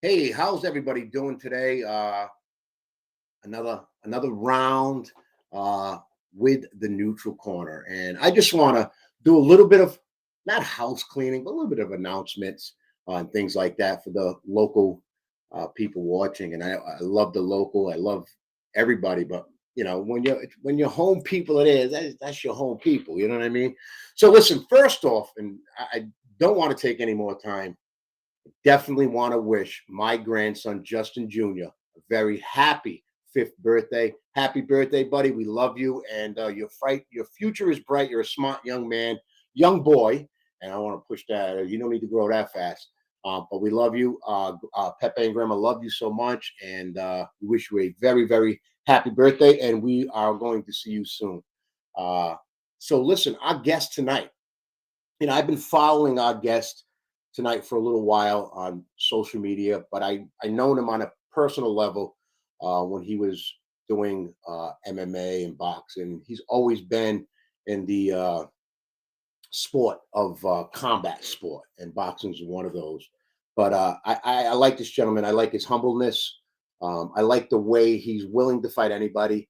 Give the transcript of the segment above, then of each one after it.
Hey, how's everybody doing today? Another round uh, with the neutral corner, and I just want to do a little bit of not house cleaning, but a little bit of announcements on things like that for the local people watching. And I love the local. I love everybody, but when you're home people, it is that's your home people. You know what I mean? So listen, first off, and I don't want to take any more time. Definitely want to wish my grandson Justin Jr. a very happy fifth birthday. Happy birthday, buddy. We love you, and your future is bright. You're a smart young man, young boy, and I want to push that. You don't need to grow that fast, but we love you. Pepe and Grandma love you so much, and we wish you a very, very happy birthday. And we are going to see you soon. Uh, so, listen, our guest tonight. I've been following our guest tonight for a little while on social media, but I known him on a personal level when he was doing MMA and boxing. He's always been in the sport of combat sport, and boxing is one of those. But I like this gentleman. I like his humbleness. I like the way he's willing to fight anybody,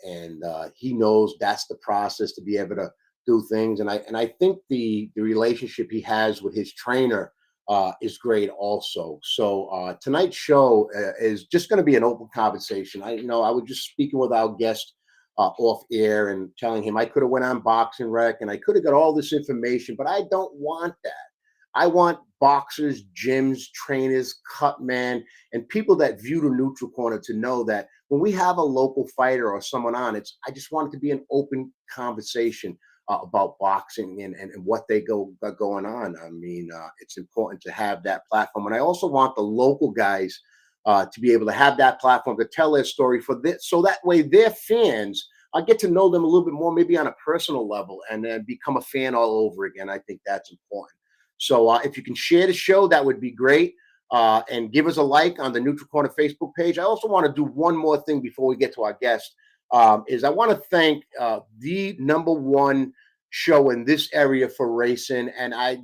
and he knows that's the process to be able to do things. And I think the relationship he has with his trainer is great also. So tonight's show is just going to be an open conversation. I was just speaking with our guest off air and telling him I could have went on Boxing Rec and I could have got all this information, but I don't want that. I want boxers, gyms, trainers, cut men, and people that view the neutral corner to know that when we have a local fighter or someone on, I just want it to be an open conversation about boxing and what they got going on. I mean, it's important to have that platform, and I also want the local guys to be able to have that platform to tell their story for this, so that way their fans. I get to know them a little bit more, maybe on a personal level, and then become a fan all over again. I think that's important. So if you can share the show, that would be great. And give us a like on the Neutral Corner Facebook page. I also want to do one more thing before we get to our guest. Is I want to thank the number one show in this area for racing. And I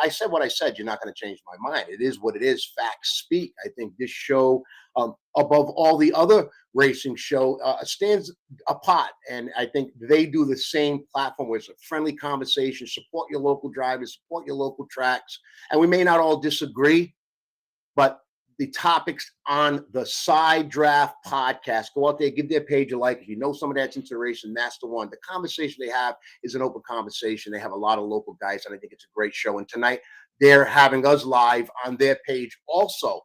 said what I said. You're not going to change my mind. It is what it is. Facts speak. I think this show, above all the other racing show, stands apart. And I think they do the same platform where it's a friendly conversation. Support your local drivers. Support your local tracks. And we may not all disagree, but the topics on the Side Draft podcast. Go out there, give their page a like. If you know somebody that's into racing, that's the one. The conversation they have is an open conversation. They have a lot of local guys, and I think it's a great show. And tonight, they're having us live on their page also.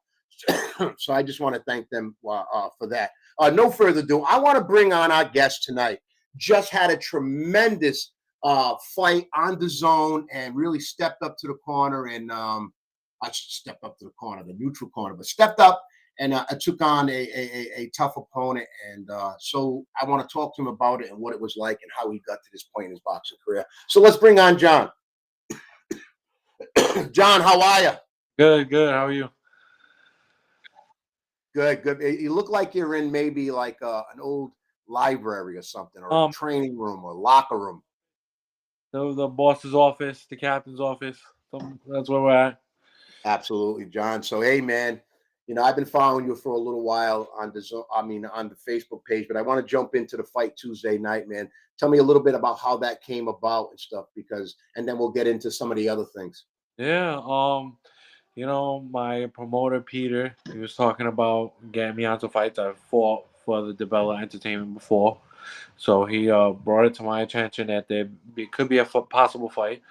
So I just want to thank them for that. No further ado, I want to bring on our guest tonight. Just had a tremendous fight on the zone and really stepped up to the corner and I stepped up to the corner, the neutral corner, but stepped up and took on a tough opponent. And so I want to talk to him about it and what it was like and how he got to this point in his boxing career. So let's bring on Jon. Jon, how are you? Good. How are you? Good. You look like you're in maybe like an old library or something, or a training room or locker room. The boss's office, the captain's office. That's where we're at. Absolutely, Jon. So, hey, man, I've been following you for a little while on on the Facebook page, but I want to jump into the fight Tuesday night, man. Tell me a little bit about how that came about and stuff, and then we'll get into some of the other things. Yeah. My promoter Peter, he was talking about getting me onto fights. I fought for the Develop Entertainment before, so he brought it to my attention that there could be a possible fight.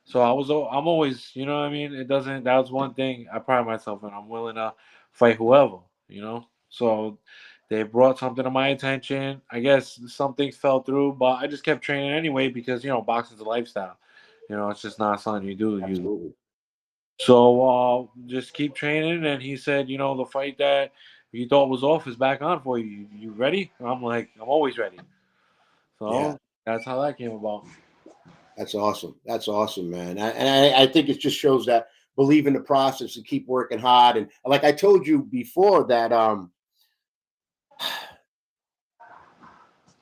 So I'm always, you know what I mean? That was one thing I pride myself in. I'm willing to fight whoever, So they brought something to my attention. I guess some things fell through, but I just kept training anyway because, boxing's a lifestyle. It's just not something you do. Absolutely. So just keep training. And he said, the fight that you thought was off is back on for you. You ready? I'm like, I'm always ready. So That's how that came about. That's awesome, man. I think it just shows that believe in the process and keep working hard. And like I told you before, that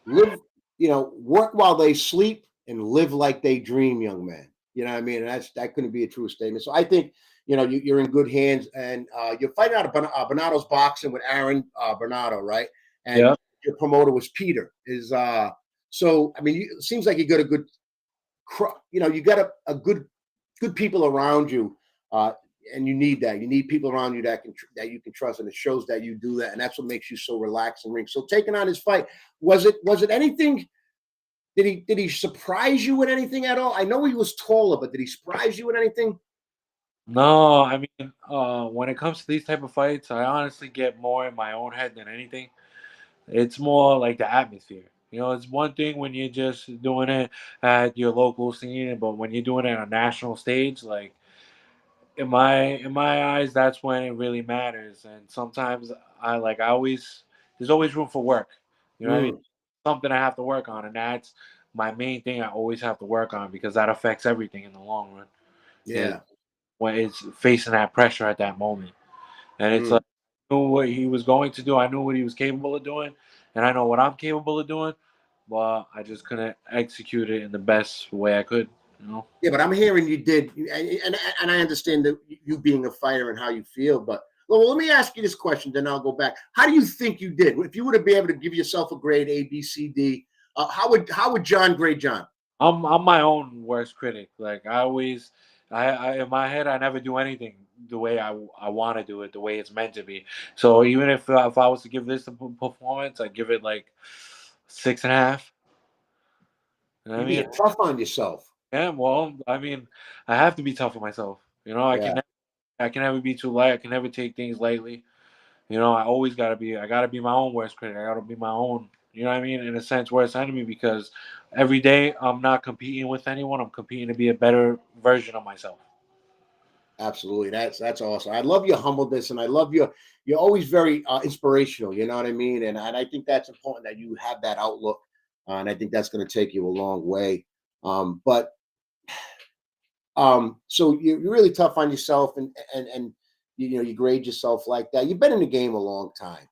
live, work while they sleep and live like they dream, young man. You know what I mean? And that couldn't be a true statement. So I think you're in good hands, and you're fighting out of Bernardo's Boxing with Aaron Bernardo, right? And Yeah. your promoter was Peter. So I mean, it seems like you got a good, you got a good people around you, and you need that. You need people around you that you can trust, and it shows that you do that, and that's what makes you so relaxed and ring. So taking on his fight, was it anything? Did he surprise you with anything at all? I know he was taller, but did he surprise you with anything? No, I mean, when it comes to these type of fights, I honestly get more in my own head than anything. It's more like the atmosphere. It's one thing when you're just doing it at your local scene, but when you're doing it on a national stage, like in my eyes, that's when it really matters. And sometimes I always there's always room for work. You know what I mean? Mm, Something I have to work on, and that's my main thing. I always have to work on because that affects everything in the long run. Is yeah. when it's facing that pressure at that moment. And it's like Mm. I knew what he was going to do. I knew what he was capable of doing, and I know what I'm capable of doing. But I just couldn't execute it in the best way I could. You know. Yeah, but I'm hearing you did, and I understand that you being a fighter and how you feel. But well, let me ask you this question, then I'll go back. How do you think you did? If you were to be able to give yourself a grade A, B, C, D, how would John grade John? I'm my own worst critic. Like I always, I in my head, I never do anything the way I want to do it, the way it's meant to be. So even if I was to give this a performance, I give it like 6.5. You know what You're I mean? being tough on yourself. Yeah. Well, I mean, I have to be tough on myself. Yeah, I can never be too light. I can never take things lightly. I gotta be my own worst critic. I gotta be my own, you know what I mean, in a sense, worst enemy because every day I'm not competing with anyone. I'm competing to be a better version of myself. absolutely. That's awesome. I love your humbleness, and I love you're always very inspirational. You know what I mean? And I think that's important that you have that outlook, and I think that's going to take you a long way. But so you're really tough on yourself, and you grade yourself like that. You've been in the game a long time.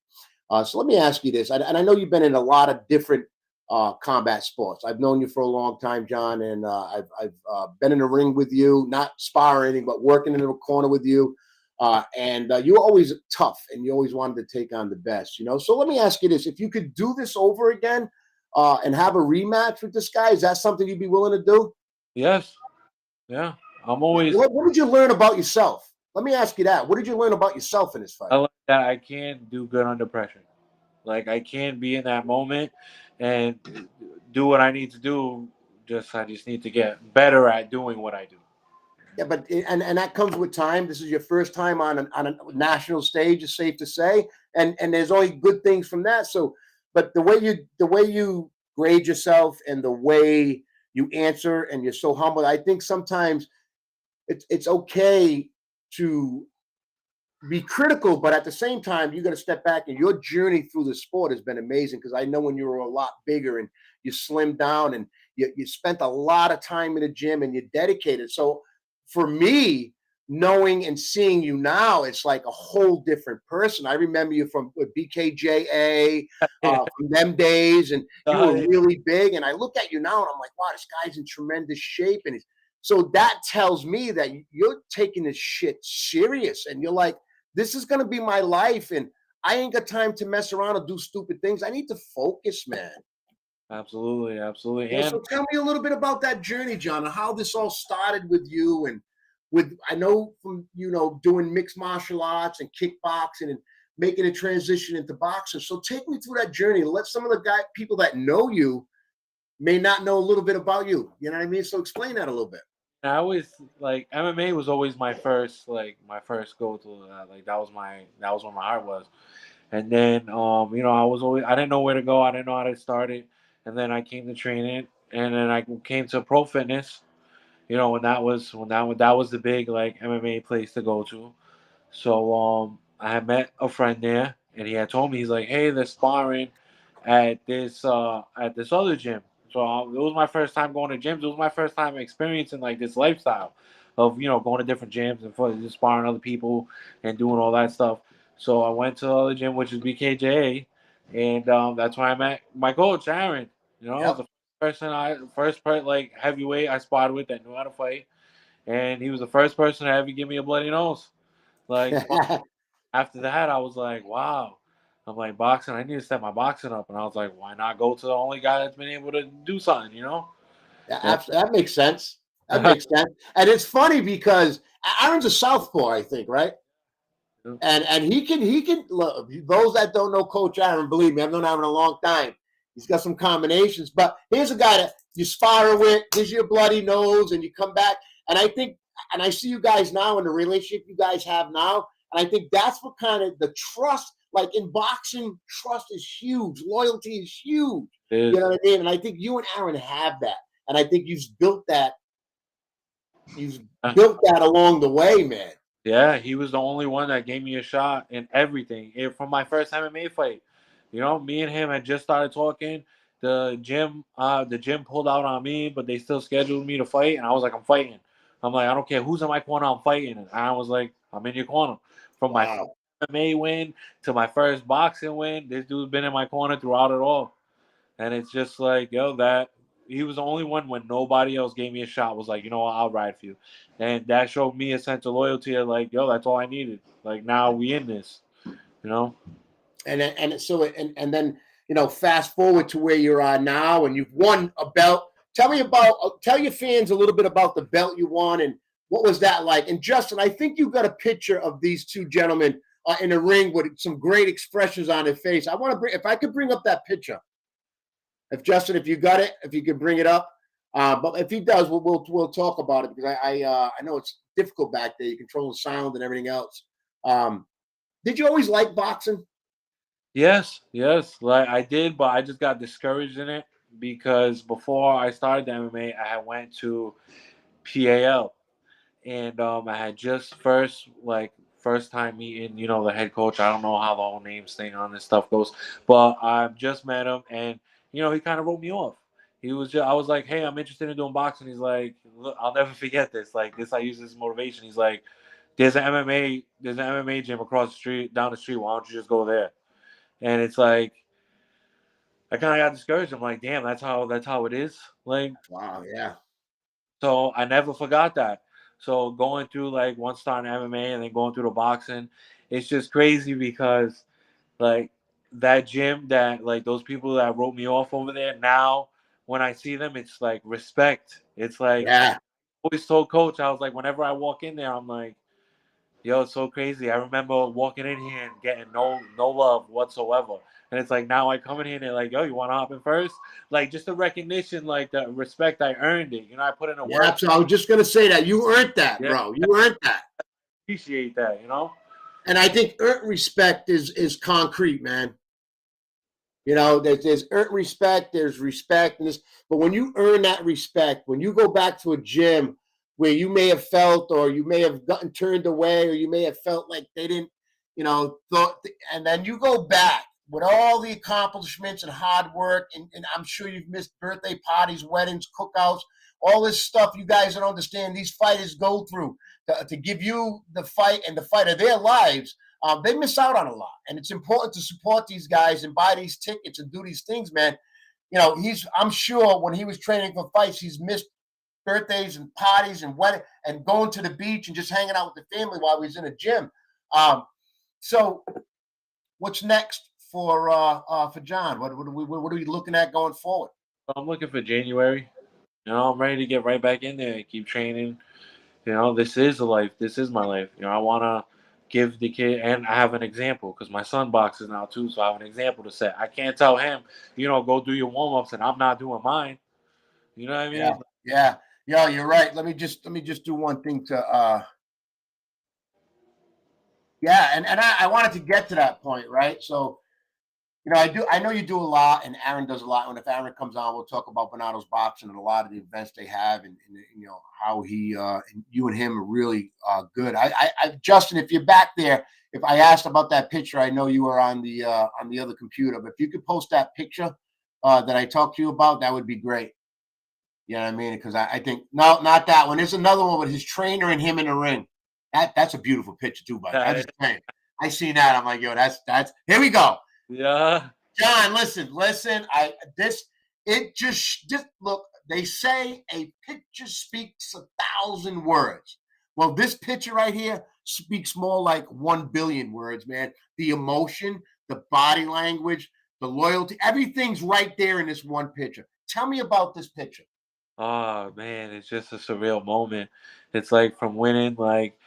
So let me ask you this, and I know you've been in a lot of different combat sports. I've known you for a long time, John, and I've been in the ring with you, not sparring, but working in the corner with you. And you were always tough, and you always wanted to take on the best. So let me ask you this: if you could do this over again and have a rematch with this guy, is that something you'd be willing to do? Yes, yeah. I'm always What did you learn about yourself? Let me ask you that. What did you learn about yourself in this fight? I like that I can do good under pressure. Like I can be in that moment and do what I need to do. I just need to get better at doing what I do. Yeah, but and that comes with time. This is your first time on a national stage, it's safe to say, and there's only good things from that. So, but the way you grade yourself and the way you answer, and you're so humble. I think sometimes it's okay to be critical, but at the same time, you got to step back. And your journey through the sport has been amazing because I know when you were a lot bigger and you slimmed down and you spent a lot of time in the gym and you're dedicated. So for me, knowing and seeing you now, it's like a whole different person. I remember you from BKJA, from them days, and you were Uh, really big. And I look at you now and I'm like, wow, this guy's in tremendous shape. And so that tells me that you're taking this shit serious and you're like, this is gonna be my life, and I ain't got time to mess around and do stupid things. I need to focus, man. Absolutely, absolutely. And So tell me a little bit about that journey, John, and how this all started with you, and with I know from doing mixed martial arts and kickboxing and making a transition into boxing. So take me through that journey. Let some of the people that know you may not know a little bit about you. You know what I mean? So explain that a little bit. I always like MMA was always my first go to. Like that was where my heart was. And then I didn't know where to go. I didn't know how to start it. And then I came to training, and then I came to pro fitness. When that was the big like MMA place to go to. So I had met a friend there, and he had told me he's like, "Hey, they're sparring at this other gym." So it was my first time going to gyms. It was my first time experiencing like this lifestyle of going to different gyms and for just sparring other people and doing all that stuff. So I went to the other gym, which is BKJ, and that's where I met my coach Aaron. It was Yep. the like heavyweight I sparred with that knew how to fight, and he was the first person to ever give me a bloody nose. Like after that, I was like, wow. I'm like, boxing. I need to step my boxing up, and I was like, why not go to the only guy that's been able to do something, you know? Yeah. That makes sense. That makes sense. And it's funny because Aaron's a southpaw, I think, right? And he can look. Those that don't know Coach Aaron, believe me, I've known Aaron a long time. He's got some combinations, but here's a guy that you spar with, gives you a bloody nose, and you come back. And I think, and I see you guys now in the relationship you guys have now, and I think that's what kind of the trust. Like in boxing, trust is huge, loyalty is huge. You know what I mean? And I think you and Aaron have that, and I think you've built that. You've built that along the way, man. Yeah, he was the only one that gave me a shot in everything. From my first MMA fight, you know, me and him had just started talking. The gym pulled out on me, but they still scheduled me to fight, and I was like, I'm fighting. I'm like, I don't care who's in my corner, I'm fighting. And I was like, I'm in your corner. From my MMA win to my first boxing win, this dude's been in my corner throughout it all. And it's just like, yo, that he was the only one when nobody else gave me a shot, was like, you know what, I'll ride for you. And that showed me a sense of loyalty of like, yo, that's all I needed. Like now we in this, you know? And then fast forward to where you're at now and you've won a belt. Tell your fans a little bit about the belt you won and what was that like. And Justin, I think you got a picture of these two gentlemen in a ring with some great expressions on their face. If I could bring up that picture. If you got it, if you could bring it up. But if he does, we'll talk about it because I know it's difficult back there. You control the sound and everything else. Did you always like boxing? Yes. Like I did, but I just got discouraged in it because before I started the MMA, I had went to PAL, and I had just first time meeting, the head coach. I don't know how the whole names thing on this stuff goes, but I just met him, and he kind of wrote me off. I was like, hey, I'm interested in doing boxing. He's like, look, I'll never forget this. Like this, I use this as motivation. He's like, there's an MMA gym across the street, down the street. Why don't you just go there? And it's like, I kind of got discouraged. I'm like, damn, that's how it is. Like, wow, yeah. So I never forgot that. So going through like one starting MMA and then going through the boxing, it's just crazy because like that gym that like those people that wrote me off over there, now when I see them, it's like respect. It's like Yeah. I always told coach, I was like, whenever I walk in there, I'm like, yo, it's so crazy. I remember walking in here and getting no love whatsoever. And it's like now I come in here and they're like, yo, you want to hop in first? Like just the recognition, like the respect, I earned it. I put in a work. So I was just gonna say that you earned that, bro. You earned that. Appreciate that, And I think earned respect is concrete, man. There's earned respect, there's respect, but when you earn that respect, when you go back to a gym where you may have felt, or you may have gotten turned away, or you may have felt like they didn't, and then you go back with all the accomplishments and hard work, and I'm sure you've missed birthday parties, weddings, cookouts, all this stuff you guys don't understand. These fighters go through to give you the fight and the fight of their lives. They miss out on a lot, and it's important to support these guys and buy these tickets and do these things, man. I'm sure when he was training for fights, he's missed birthdays and parties and wedding and going to the beach and just hanging out with the family while he's in a gym. So what's next for Jon? What are we looking at going forward? I'm looking for January. I'm ready to get right back in there and keep training. This is a life. This is my life. I want to give the kid, and I have an example because my son boxes now too, so I have an example to set. I can't tell him, go do your warm-ups and I'm not doing mine. You know what I mean? Yeah, you're right. Let me just do one thing to and I wanted to get to that point, right? So I know you do a lot, and Aaron does a lot. And if Aaron comes on, we'll talk about Bernardo's boxing and a lot of the events they have, and how he and you and him are really good. Justin, if you're back there, if I asked about that picture, I know you were on the other computer, but if you could post that picture that I talked to you about, that would be great. You know what I mean? Because I think no, not that one. There's another one with his trainer and him in the ring. That's a beautiful picture too, buddy. I seen that. I'm like, yo, that's here we go. Yeah. Jon, listen. It just look. They say a picture speaks 1,000 words. Well, this picture right here speaks more like 1 billion words, man. The emotion, the body language, the loyalty, everything's right there in this one picture. Tell me about this picture. Oh man, it's just a surreal moment. It's like from winning, like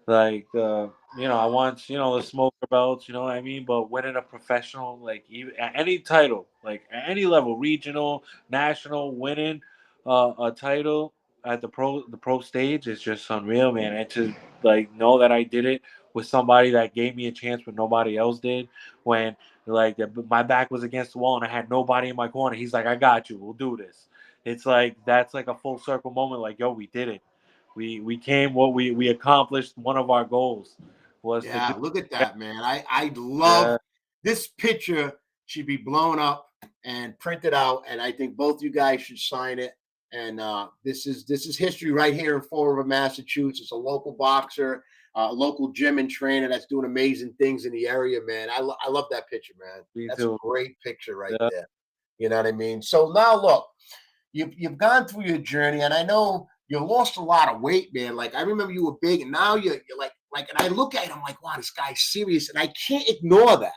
I want the smoker belts, you know what I mean, but winning a professional, like even at any title, like at any level, regional, national, winning a title at the pro stage is just unreal, man. And to like know that I did it with somebody that gave me a chance when nobody else did, when like my back was against the wall and I had nobody in my corner, he's like, I got you, we'll do this. It's like that's like a full circle moment, like, yo, we did it. We came, what we accomplished one of our goals was to do. Yeah, look at that, man. I love Yeah, this picture. Should be blown up and printed out, and I think both you guys should sign it. And this is history right here in Fall River, Massachusetts. A local boxer, local gym and trainer that's doing amazing things in the area, man. I love that picture, man. me That's a too. great picture right Yeah. there. You know what I mean? So now look, you've gone through your journey, and I know you lost a lot of weight, man. Like I remember you were big, and now you're like, and I look at him like, wow, this guy's serious, and I can't ignore that.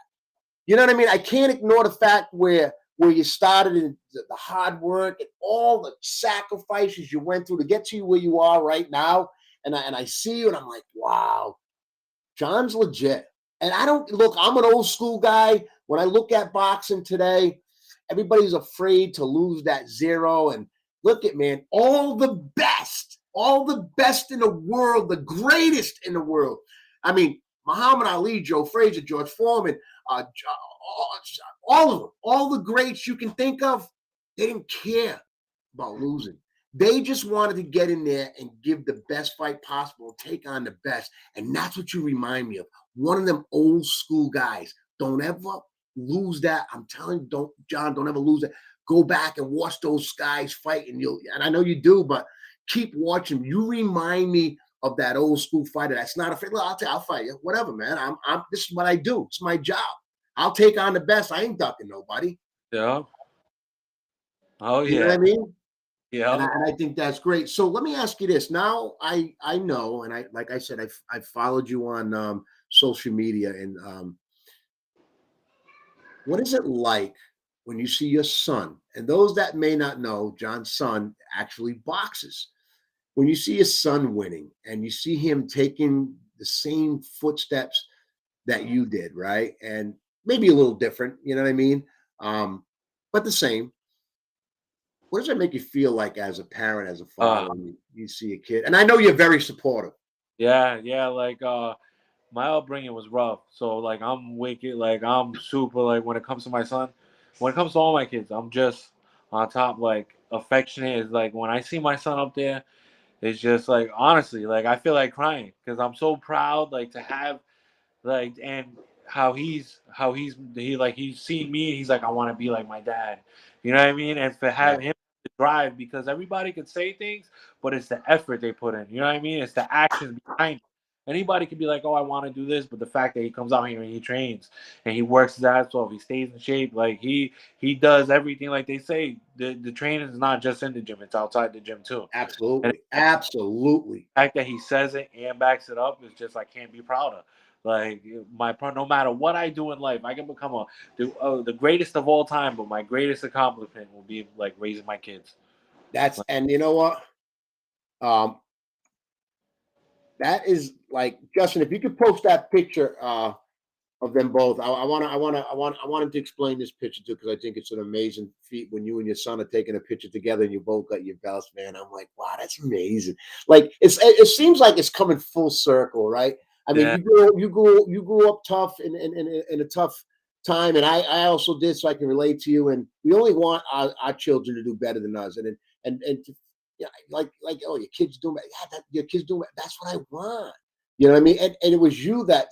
You know what I mean? I can't ignore the fact where you started and the hard work and all the sacrifices you went through to get to you where you are right now. And I see you, and I'm like, wow, Jon's legit. And I don't look, I'm an old school guy. When I look at boxing today, everybody's afraid to lose that zero. And look at, man, all the best in the world, the greatest in the world. I mean, Muhammad Ali, Joe Frazier, George Foreman, all of them, all the greats you can think of, they didn't care about losing. They just wanted to get in there and give the best fight possible, take on the best. And that's what you remind me of. One of them old school guys. Don't ever lose that. I'm telling you, don't ever lose that. Go back and watch those guys fight, and I know you do, but keep watching. You remind me of that old school fighter that's not afraid. Look, I'll fight you. Whatever, man. This is what I do. It's my job. I'll take on the best. I ain't ducking nobody. Yeah. Oh You know what yeah. I mean? And I, Yeah. and I think that's great. So let me ask you this. Now I know, and I like I said, I followed you on social media, and what is it like when you see your son? And those that may not know, Jon's son actually boxes. When you see his son winning, and you see him taking the same footsteps that you did, right? And maybe a little different, you know what I mean? But the same. What does that make you feel like as a parent, as a father, Uh when you see a kid? And I know you're very supportive. yeah, like my upbringing was rough. So like I'm wicked, like I'm super, like when it comes to my son, when it comes to all my kids, I'm just on top, like affectionate. Is like when I see my son up there, it's just like honestly, like I feel like crying because I'm so proud, like to have like, and he's seen me and he's like, I want to be like my dad, you know what I mean? And for Yeah, have him to drive, because everybody can say things, but it's the effort they put in, you know what I mean? It's the actions behind it. Anybody can be like, oh, I want to do this, but the fact that he comes out here and he trains and he works his ass off, he stays in shape, like he does everything. Like they say, the training is not just in the gym, it's outside the gym too. And absolutely. Absolutely. fact that he says it and backs it up is just, I can't be prouder. Like no matter what I do in life, I can become the greatest of all time. But my greatest accomplishment will be like raising my kids. That's Like, and you know what? Um, that is like Justin, if you could post that picture of them both. I want him to explain this picture too, because I think it's an amazing feat when you and your son are taking a picture together and you both got your belts, man. I'm like, wow, that's amazing. Like it seems like it's coming full circle, right? I mean, yeah, you grew up tough in a tough time, and I also did, so I can relate to you. And we only want our children to do better than us, and to, yeah, like oh, your kids doing, yeah, your kids doing, that's what I want. You know what I mean? And it was you that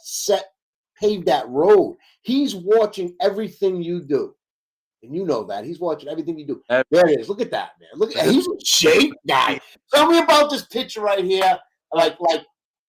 paved that road. He's watching everything you do. And you know that. He's watching everything you do. that- There it is. Look at that, man. Look at he's in shape, guy. Tell me about this picture right here.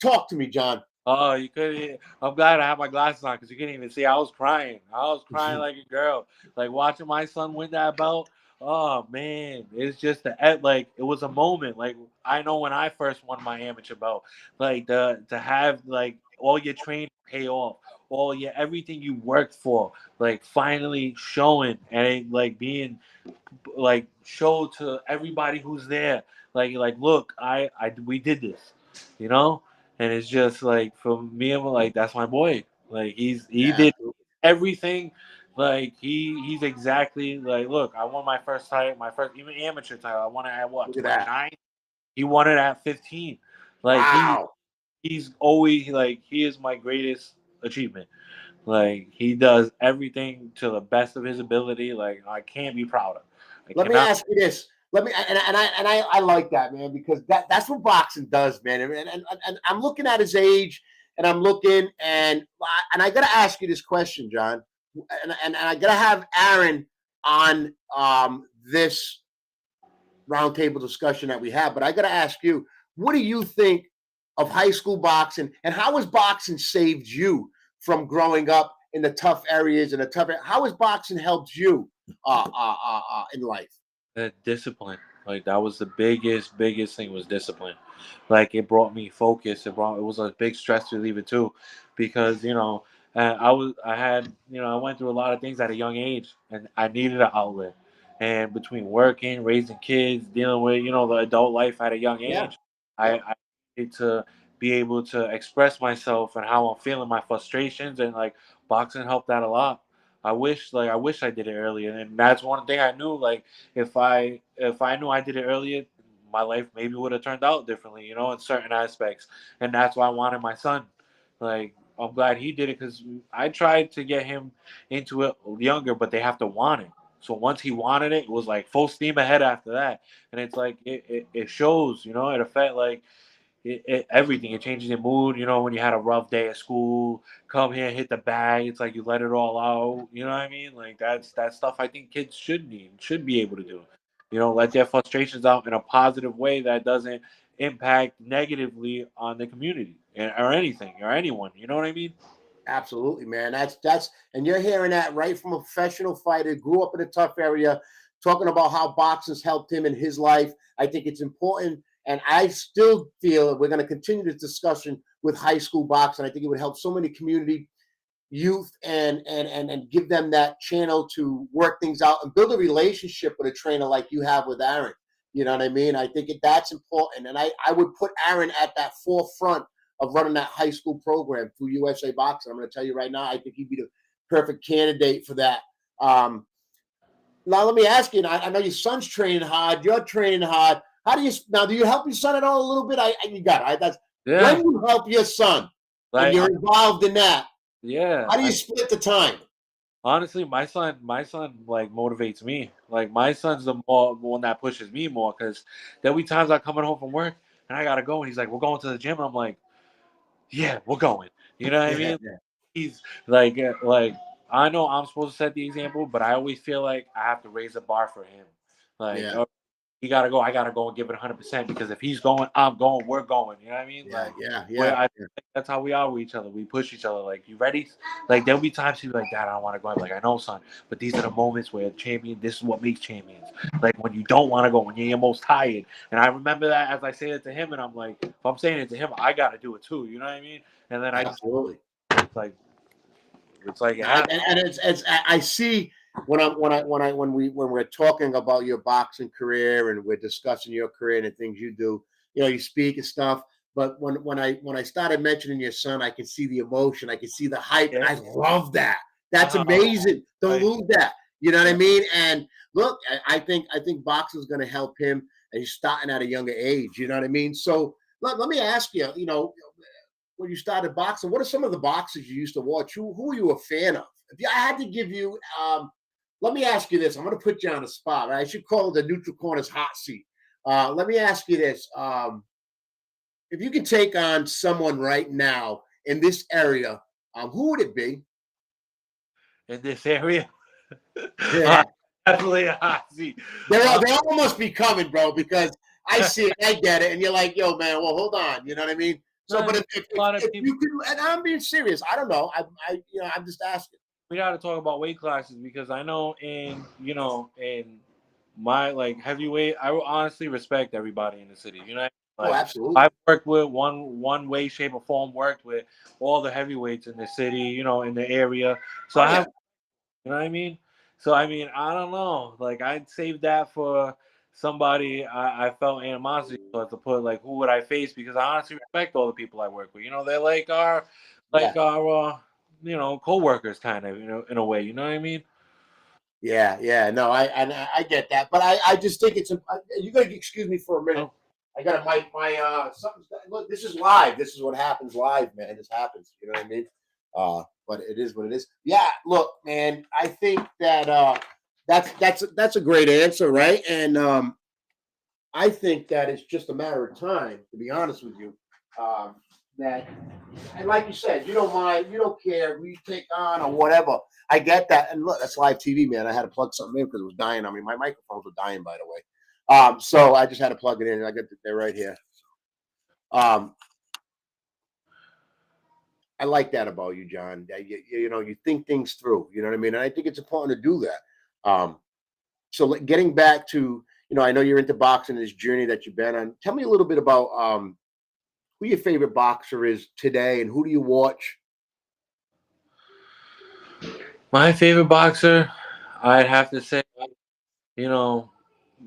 Talk to me, Jon. oh, you couldn't. I'm glad I have my glasses on because you couldn't even see. I was crying. I was crying like a girl. Like watching my son win that belt. Oh man, it's just like it was a moment. Like I know when I first won my amateur belt, like the to have like all your training pay off, all your everything you worked for, like finally showing and like being like showed to everybody who's there. Like look, I we did this, you know, and it's just like for me, I'm like that's my boy. Like he Yeah, did everything. Like he's exactly like look. I won my first title, my first even amateur title. I won it at what look at that. 29. He won it at 15. Like Wow. he's always like he is my greatest achievement. Like he does everything to the best of his ability. Like I can't be prouder. I Let me cannot. ask you this. Let me I like that, man, because that's what boxing does, man. And I'm looking at his age, and I'm looking, and I gotta ask you this question, John, and I gotta have Aaron on this roundtable discussion that we have. But I got to ask you, what do you think of high school boxing, and how has boxing saved you from growing up in the tough areas and the tough? How has boxing helped you in life? Discipline. Like that was the biggest thing was discipline. Like it brought me focus. It was a big stress reliever too, because I had I went through a lot of things at a young age, and I needed an outlet. And between working, raising kids, dealing with the adult life at a young Yeah, age, yeah, I needed to be able to express myself and how I'm feeling, my frustrations, and like boxing helped that a lot. I wish I did it earlier, and that's one thing I knew. Like if I knew I did it earlier, my life maybe would have turned out differently, in certain aspects. And that's why I wanted my son. Like I'm glad he did it because I tried to get him into it younger, but they have to want it. So once he wanted it, it was like full steam ahead after that. And it's like it shows, it affect like everything. It changes your mood. When you had a rough day at school, come here, hit the bag. It's like you let it all out. You know what I mean? Like that stuff. I think kids should be able to do. Let their frustrations out in a positive way that doesn't impact negatively on the community or anything or anyone. You know what I mean? absolutely, man. And you're hearing that right from a professional fighter, grew up in a tough area, talking about how boxing's helped him in his life. I think it's important, and I still feel that we're going to continue this discussion with high school boxing. I think it would help so many community youth, and give them that channel to work things out and build a relationship with a trainer like you have with Aaron. You know what I mean? I think that's important, and I would put Aaron at that forefront of running that high school program through USA Boxing. I'm going to tell you right now, I think he'd be the perfect candidate for that. Um, Now, let me ask you. I know your son's training hard. You're training hard. How do you now? Do you help your son at all a little bit? You got it. That's when Yeah. you help your son and Like you're involved in that. yeah. How do you split the time? Honestly, my son like motivates me. Like my son's the more one that pushes me more because there'll be times I'm coming home from work and I gotta go, and he's like, "We're going to the gym." And I'm like, "Yeah, we're going." You know what I Yeah, mean? yeah, He's like I know I'm supposed to set the example, but I always feel like I have to raise the bar for him. Like, yeah, he gotta go. I gotta go and give it 100% because if he's going, I'm going. We're going. You know what I mean? yeah, Like, yeah, where yeah. I think that's how we are with each other. We push each other. Like, you ready? Like, there'll be times he'll be like, "Dad, I don't want to go." I'm like, "I know, son, but these are the moments where champion. This is what makes champions. Like when you don't want to go, when you're your most tired." And I remember that as I say it to him, and I'm like, if I'm saying it to him, I gotta do it too. You know what I mean? And then I just Absolutely. it's like it happens. And it's I see when we're talking about your boxing career and we're discussing your career and the things you do. You speak and stuff. But when I started mentioning your son, I can see the emotion, I can see the hype, and Yeah. I love that. That's Oh, amazing. Don't like, lose that. You know what I yeah. mean? And look, I think boxing is going to help him, and he's starting at a younger age. You know what I mean? So let me ask you. When you started boxing, what are some of the boxers you used to watch? Who are you a fan of? If I had to give you, let me ask you this. I'm going to put you on the spot. Right? I should call it the neutral corner's hot seat. Let me ask you this. If you can take on someone right now in this area, who would it be? In this area. Yeah. Definitely a hot seat. They all must be coming, bro, because I see it, I get it, and you're like, yo, man, well, hold on. You know what I mean? So, but A lot of if people. you could, and I'm being serious, I don't know. I'm just asking. We got to talk about weight classes because I know in my like heavyweight, I honestly respect everybody in the city. You know, Oh, like absolutely. I've worked with one way, shape, or form. Worked with all the heavyweights in the city. You know, in the area. So Oh I have, yeah, you know what I mean. So I mean, I don't know. Like I'd save that for somebody I felt animosity towards to put like who would I face, because I honestly respect all the people I work with. You know, they're yeah, like our coworkers kind of, in a way. You know what I mean? yeah. No, I get that, but I just think it's. You got to excuse me for a minute. Oh, I got to my something. Look, this is live. This is what happens live, man. This happens. You know what I mean? But it is what it is. Yeah. Look, man. I think that that's a great answer, right? And I think that it's just a matter of time, to be honest with you. Um, that, and like you said, you don't mind, you don't care who you take on or whatever. I get that. And look, that's live TV, man. I had to plug something in because it was dying on me. My microphones were dying, by the way. So I just had to plug it in. I got it there right here. Um, I like that about you, John. That you know, you think things through. You know what I mean? And I think it's important to do that. So getting back to, I know you're into boxing, this journey that you've been on. Tell me a little bit about who your favorite boxer is today, and who do you watch? my favorite boxer, I'd have to say, you know,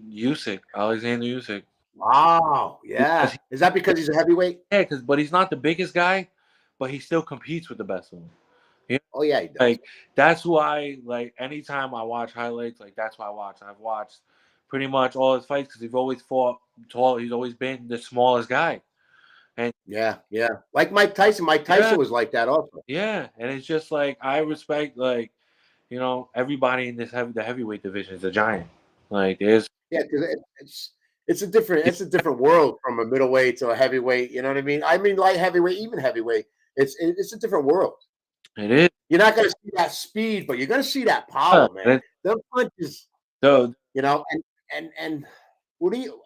Usyk, Alexander Usyk. Wow, Because yeah. Is that because he's a heavyweight? but he's not the biggest guy, but he still competes with the best of them. You know, Oh yeah, he does. like that's why, like anytime I watch highlights, like that's why I watch. I've watched pretty much all his fights because he's always fought tall. He's always been the smallest guy, and Yeah, yeah. Like Mike Tyson. Mike yeah, Tyson was like that also. yeah, and it's just like I respect like everybody in the heavyweight division is a giant. Like there's Yeah, because it's a different world from a middleweight to a heavyweight. You know what I mean? I mean, light heavyweight, even heavyweight. It's a different world. it is. You're not going to see that speed, but you're going to see that Yeah, power, man. The punches, so and what do you?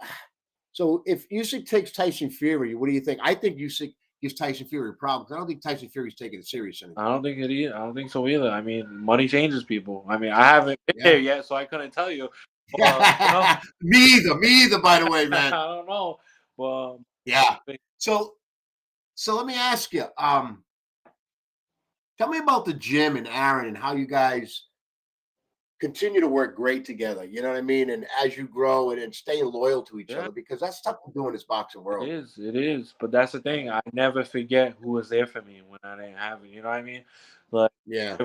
So if Usyk takes Tyson Fury, what do you think? I think Usyk gives Tyson Fury a problem because I don't think Tyson Fury's taking it serious I anymore. don't think it either. I don't think so either. I mean, money changes people. I mean, I haven't been Yeah. there yet, so I couldn't tell you. You know, Me either. By the way, I man. don't know. But Yeah. So let me ask you. Tell me about the gym and Aaron and how you guys continue to work great together. You know what I mean? And as you grow and staying loyal to each yeah, other because that's tough to do in this boxing it world. is. It is. But that's the thing. I never forget who was there for me when I didn't have it. You know what I mean? Like Yeah.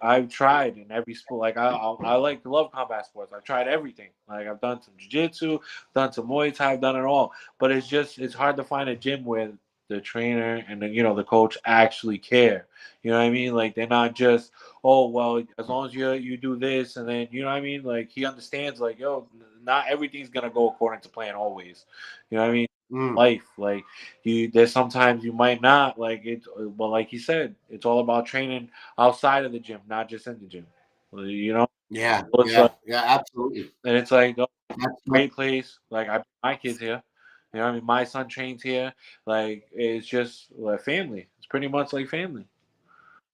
I've tried in every sport. Like I like to love combat sports. I've tried everything. Like I've done some jiu-jitsu, done some Muay Thai, I've done it all. But it's hard to find a gym where the trainer and the coach actually care. You know what I mean? Like they're not just, oh well, as long as you do this, and then you know what I mean? Like he understands, like, yo, not everything's gonna go according to plan always. You know what I mean? Mm. Life, like there's sometimes you might not like it, but like he said, it's all about training outside of the gym, not just in the gym. You know, Yeah. so it's like, Yeah. Absolutely. and it's like, oh, That's great place. Like I bring my kids here. You know, what I mean, my son trains here. Like it's just like family. It's pretty much like family.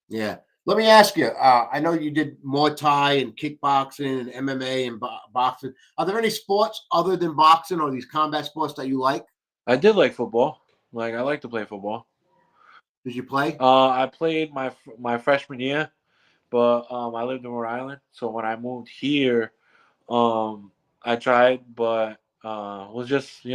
Yeah. Let me ask you. I know you did Muay Thai and kickboxing and MMA and boxing. Are there any sports other than boxing or these combat sports that you like? I did like football. Like I like to play football. Did you play? I played my freshman year, but I lived in Rhode Island. So when I moved here, I tried, but it was just I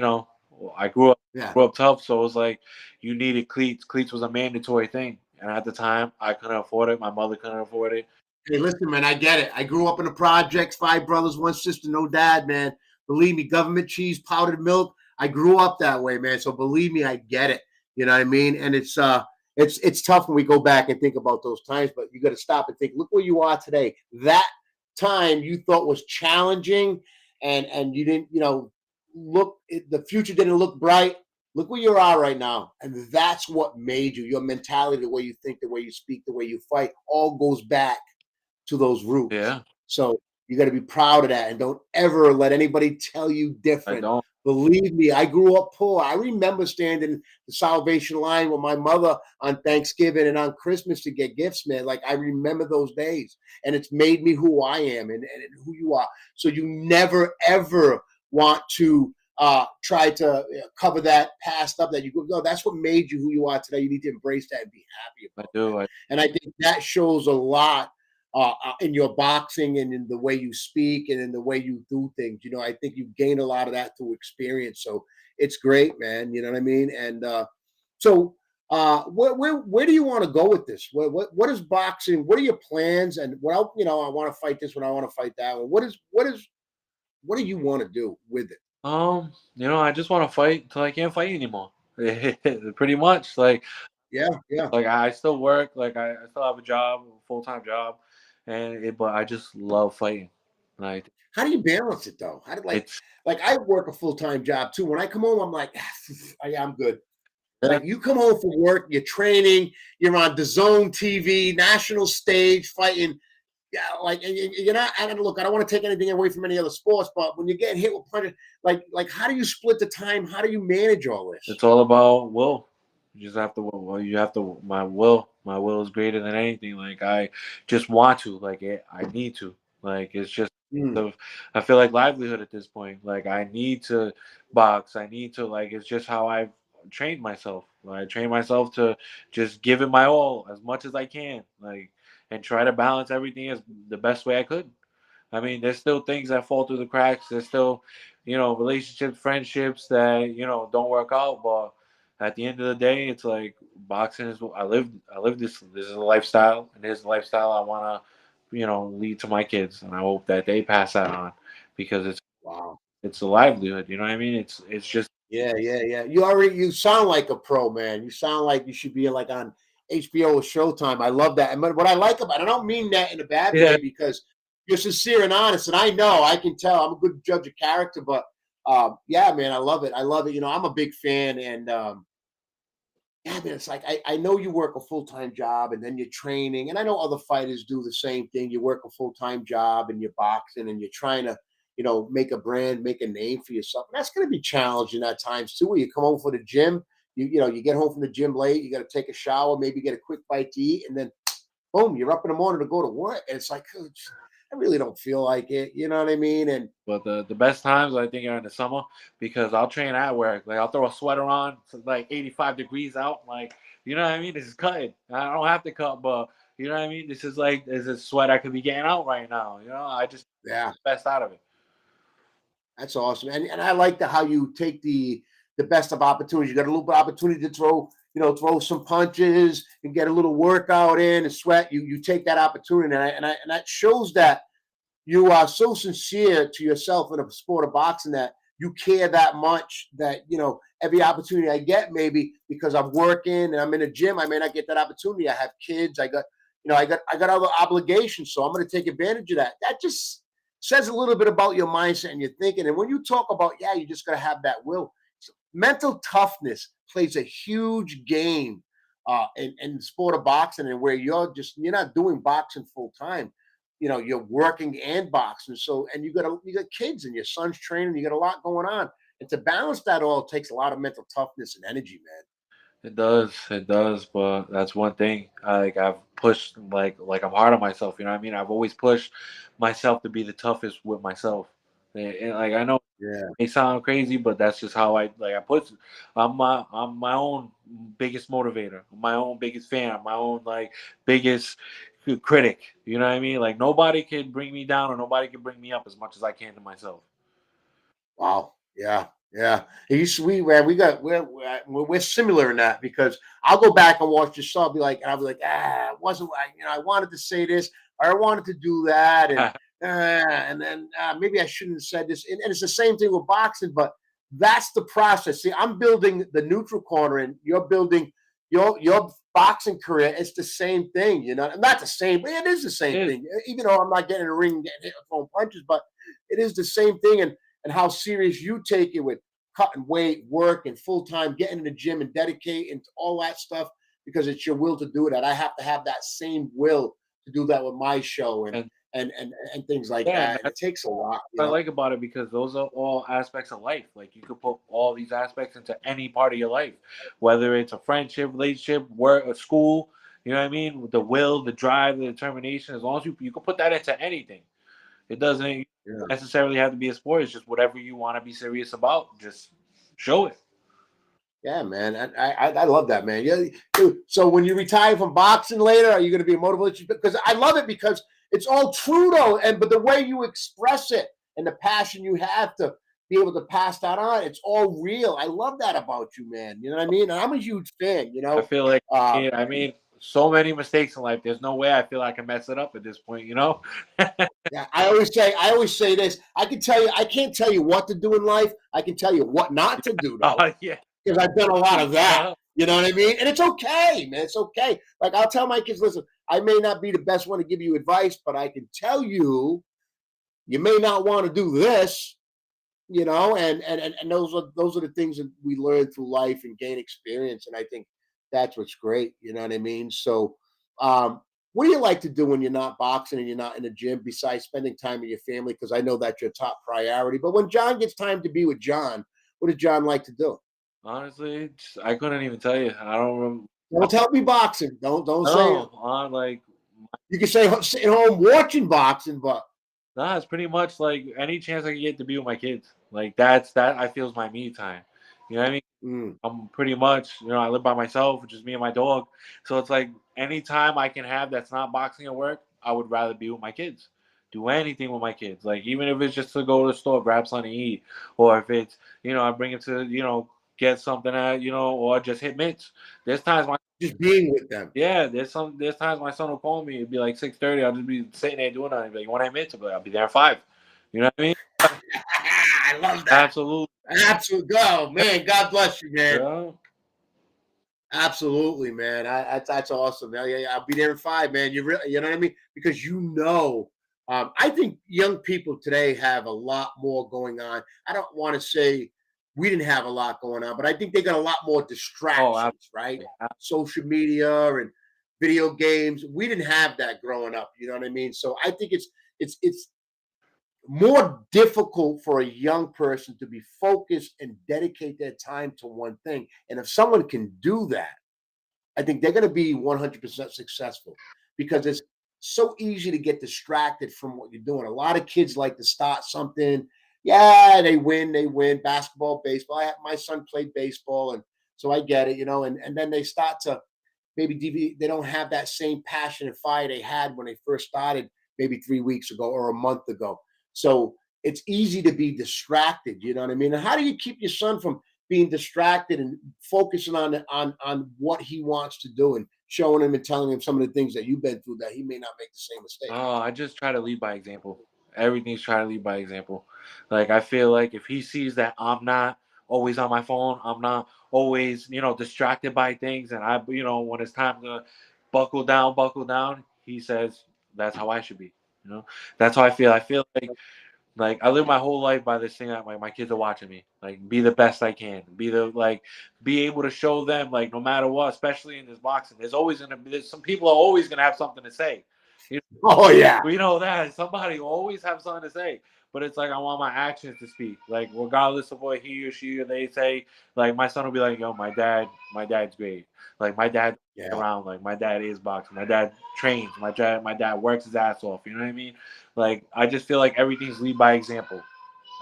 Yeah. grew up tough, so it was like you needed cleats. Cleats was a mandatory thing, and at the time I couldn't afford it. My mother couldn't afford it. Hey, listen, man, I get it. I grew up in the projects, five brothers, one sister, no dad, man. Believe me, government cheese, powdered milk. I grew up that way, man. So believe me, I get it. You know what I mean? And it's tough when we go back and think about those times, but you got to stop and think, look where you are today. That time you thought was challenging and you didn't, look the future didn't look bright. Look where you are right now. And that's what made you. Your mentality, the way you think, the way you speak, the way you fight, all goes back to those roots. Yeah, So you got to be proud of that and don't ever let anybody tell you I different. don't. Believe me, I grew up poor. I remember standing the Salvation line with my mother on Thanksgiving and on Christmas to get gifts, man. Like I remember those days, and it's made me who I am and who you are. So you never ever want to try to cover that past up that you go. No, that's what made you who you are today. You need to embrace that and be happy I about do. that. And I think that shows a lot in your boxing and in the way you speak and in the way you do things. You know, I think you've gained a lot of that through experience. So it's great, man. You know what I mean? And so, where do you want to go with this? What is boxing? What are your plans? And I want to fight this one. I want to fight that one. What do you want to do with it? I just want to fight until I can't fight anymore. Pretty much, Yeah, yeah. I still work, I still have a job, a full time job, but I just love fighting. Like How do you balance it though? How do it's like I work a full time job too. When I come home, I'm like, yeah, I'm good. yeah, Like you come home from work, you're training, you're on DAZN TV, national stage, fighting. Yeah, like you're not. And look, I don't want to take anything away from any other sports, but when you're getting hit with punches, like how do you split the time? How do you manage all this? it's all about will. You just have to will. Well, you have to. My will is greater than anything. Like I just want to. I need to. It's just. Mm, Of, I feel like livelihood at this point. Like I need to box. I need to. It's just how I've trained myself. I train myself to just give it my all as much as I can. And try to balance everything as the best way I could. I mean, there's still things that fall through the cracks. There's still, relationships, friendships that don't work out. But at the end of the day, it's like boxing is what I live. I live this. This is a lifestyle, and this is a lifestyle I want to, lead to my kids, and I hope that they pass that on because wow. it's a livelihood. You know what I mean? It's just Yeah, yeah, yeah. You sound like a pro, man. You sound like you should be like on HBO or Showtime. I love that. And what I like about it, I don't mean that in a bad yeah. way because you're sincere and honest. And I can tell I'm a good judge of character, but yeah, man, I love it. I love it. You know, I'm a big fan and yeah, man, it's like I know you work a full-time job and then you're training, and I know other fighters do the same thing. You work a full-time job and you're boxing and you're trying to, make a brand, make a name for yourself. And that's gonna be challenging at times too, where you come home from the gym, you get home from the gym late, you gotta take a shower, maybe get a quick bite to eat, and then boom, you're up in the morning to go to work. And it's like, I really don't feel like it. You know what I mean? And But the best times I think are in the summer because I'll train at work. Like I'll throw a sweater on, it's like 85 degrees out. You know what I mean? This is cutting. I don't have to cut, but you know what I mean? This is sweat I could be getting out right now. I just yeah, the best out of it. that's awesome, and I like how you take the best of opportunities. You got a little bit of opportunity to throw, throw some punches and get a little workout in and sweat. You take that opportunity, and that shows that you are so sincere to yourself in a sport of boxing that you care that much that every opportunity I get, maybe because I'm working and I'm in a gym, I may not get that opportunity. I have kids, I got other obligations, so I'm going to take advantage of that. That just says a little bit about your mindset and your thinking. And when you talk about, yeah, you just got to have that will. So mental toughness plays a huge game in the sport of boxing, and where you're not doing boxing full time. You're working and boxing. So, and you got kids and your son's training. You got a lot going on, and to balance that all takes a lot of mental toughness and energy, man. It does, but that's one thing. I've pushed I'm hard on myself. You know what I mean? I've always pushed myself to be the toughest with myself. I know Yeah. may sound crazy, but that's just how I put. I'm my own biggest motivator, my own biggest fan, my own biggest critic. You know what I mean? Like nobody can bring me down or nobody can bring me up as much as I can to myself. Wow. Yeah. Yeah. We man, we're similar in that because I'll go back and watch the show. I'll be like, it wasn't like I wanted to say this or I wanted to do that, and then maybe I shouldn't have said this. And it's the same thing with boxing, but that's the process. See, I'm building the neutral corner, and you're building your boxing career. It's the same thing, not the same, but it is the same It is. thing. Even though I'm not getting in the ring, and getting hit with throwing punches, but it is the same thing. And how serious you take it with cutting weight, work, and full time, getting in the gym and dedicating to all that stuff because it's your will to do that. I have to have that same will to do that with my show. And And and things like Yeah, and that. And it that's takes a lot, what I like about it because those are all aspects of life. Like you could put all these aspects into any part of your life, whether it's a friendship, relationship, work, or school. You know what I mean? The will, the drive, the determination. As long as you can put that into anything. It doesn't Yeah. necessarily have to be a sport. It's just whatever you want to be serious about. Just show it. Yeah, man. I love that, man. Yeah. Dude, so when you retire from boxing later, are you going to be a motivational? Because I love it because it's all true though, and but the way you express it and the passion you have to be able to pass that on, it's all real. I love that about you, man. You know what I mean? And I'm a huge fan. I feel like Uh, I made so many mistakes in life. There's no way I feel I can mess it up at this point. You know? yeah, I always say this. I can't tell you what to do in life. I can tell you what not to do though, Yeah. because I've done a lot of that. Uh, You know what I mean? And it's okay, man. It's okay. Like I'll tell my kids, listen, I may not be the best one to give you advice, but I can tell you, you may not want to do this, and those are the things that we learn through life and gain experience. And I think that's what's great. You know what I mean? So what do you like to do when you're not boxing and you're not in the gym besides spending time with your family? Because I know that's your top priority. But when John gets time to be with John, what does John like to do? honestly, I couldn't even tell you. I don't remember. Don't tell me boxing. Don't say it. No, on like You can say sitting home watching boxing, but nah, it's pretty much like any chance I can get to be with my kids. Like that I feel is my me time. You know what I mean? mm, I'm pretty much, I live by myself, just me and my dog. So it's like anytime I can have that's not boxing at work, I would rather be with my kids. Do anything with my kids. Like even if it's just to go to the store, grab something to eat, or if it's, I bring it to, get something at, or just hit mitts. There's times my just being with them. yeah, there's times my son will call me. It'd be like 6:30. I'll just be sitting there doing nothing. He'd be like, when I mitts, I'll be there at 5. You know what I mean? I love that. Absolutely. Absolutely. Go, man. God bless you, man. Yeah. Absolutely, man. That's awesome. Yeah, I'll be there in 5, man. You know what I mean? Because I think young people today have a lot more going on. I don't want to say we didn't have a lot going on, but I think they got a lot more Oh, distractions, right? absolutely. Social media and video games. We didn't have that growing up. You know what I mean? So I think it's more difficult for a young person to be focused and dedicate their time to one thing. And if someone can do that, I think they're going to be 100% successful because it's so easy to get distracted from what you're doing. A lot of kids like to start something. Yeah, they win basketball, baseball. My son played baseball, and so I get it, and then they start to they don't have that same passion and fire they had when they first started maybe 3 weeks ago or a month ago. So it's easy to be distracted. You know what I mean? And how do you keep your son from being distracted and focusing on what he wants to do and showing him and telling him some of the things that you've been through that he may not make the same mistake? Oh, I just try to lead by example. Everything's trying to lead by example. Like I feel like if he sees that I'm not always on my phone, I'm not always, distracted by things, and when it's time to buckle down, he says that's how I should be. You know, that's how I feel. I feel like I live my whole life by this thing that my kids are watching me. Like be the best I can. Be able to show them like no matter what, especially in this boxing. There's some people are always gonna have something to say. You Oh yeah, we know that somebody will always have something to say, but it's like I want my actions to speak. Like regardless of what he or she or they say, like my son will be like, "Yo, my dad's great. Like my dad yeah, around. Like my dad is boxing. My dad trains. My dad works his ass off. You know what I mean? Like I just feel like everything's lead by example,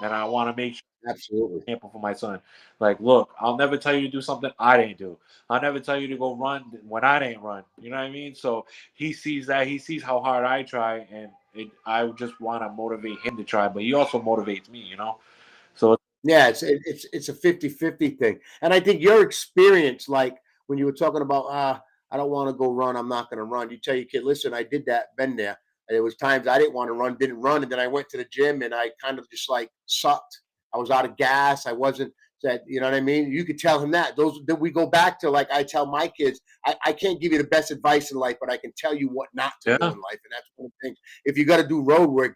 and I want to make sure absolutely. example for my son. Like, look, I'll never tell you to do something I didn't do. I'll never tell you to go run when I didn't run. You know what I mean? So he sees that. He sees how hard I try, and I just want to motivate him to try. But he also motivates me. So Yeah, it's a 50-50 thing. And I think your experience, like when you were talking about I don't want to go run, I'm not gonna run. You tell your kid, listen, I did that, been there. And there was times I didn't want to run, didn't run, and then I went to the gym and I kind of just like sucked. I was out of gas. I wasn't that, you know what I mean? You could tell him that. Those that we go back to, like I tell my kids, I can't give you the best advice in life, but I can tell you what not to do yeah, in life. And that's one of the things. If you got to do road work,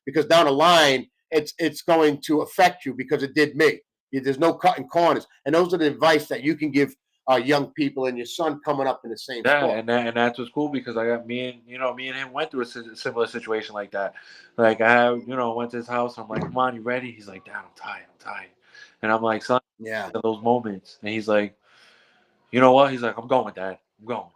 because down the line it's going to affect you because it did me. There's no cutting corners, and those are the advice that you can give young people and your son coming up in the same Yeah, sport. and that's what's cool because I got me and him went through a similar situation like that. Like I have, went to his house. I'm like, come on, you ready? He's like, Dad, I'm tired. And I'm like, son, Yeah, those moments. And he's like, you know what? He's like, I'm going, Dad. I'm going.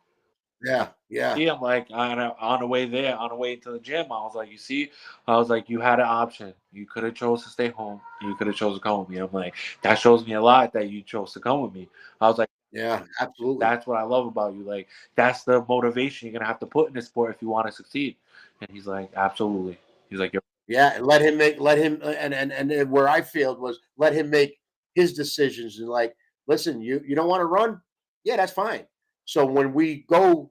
yeah, yeah, I'm like, on the way there, on the way to the gym, I was like, you see, I was like, you had an option. You could have chose to stay home. You could have chose to come with me. I'm like, that shows me a lot that you chose to come with me. I was like, yeah, absolutely. that's what I love about you. Like, that's the motivation you're gonna have to put in this sport if you want to succeed. And he's like, absolutely. He's like, you're Yeah, and let him, and where I failed was let him make his decisions and like, listen, you don't want to run, yeah, that's fine. So when we go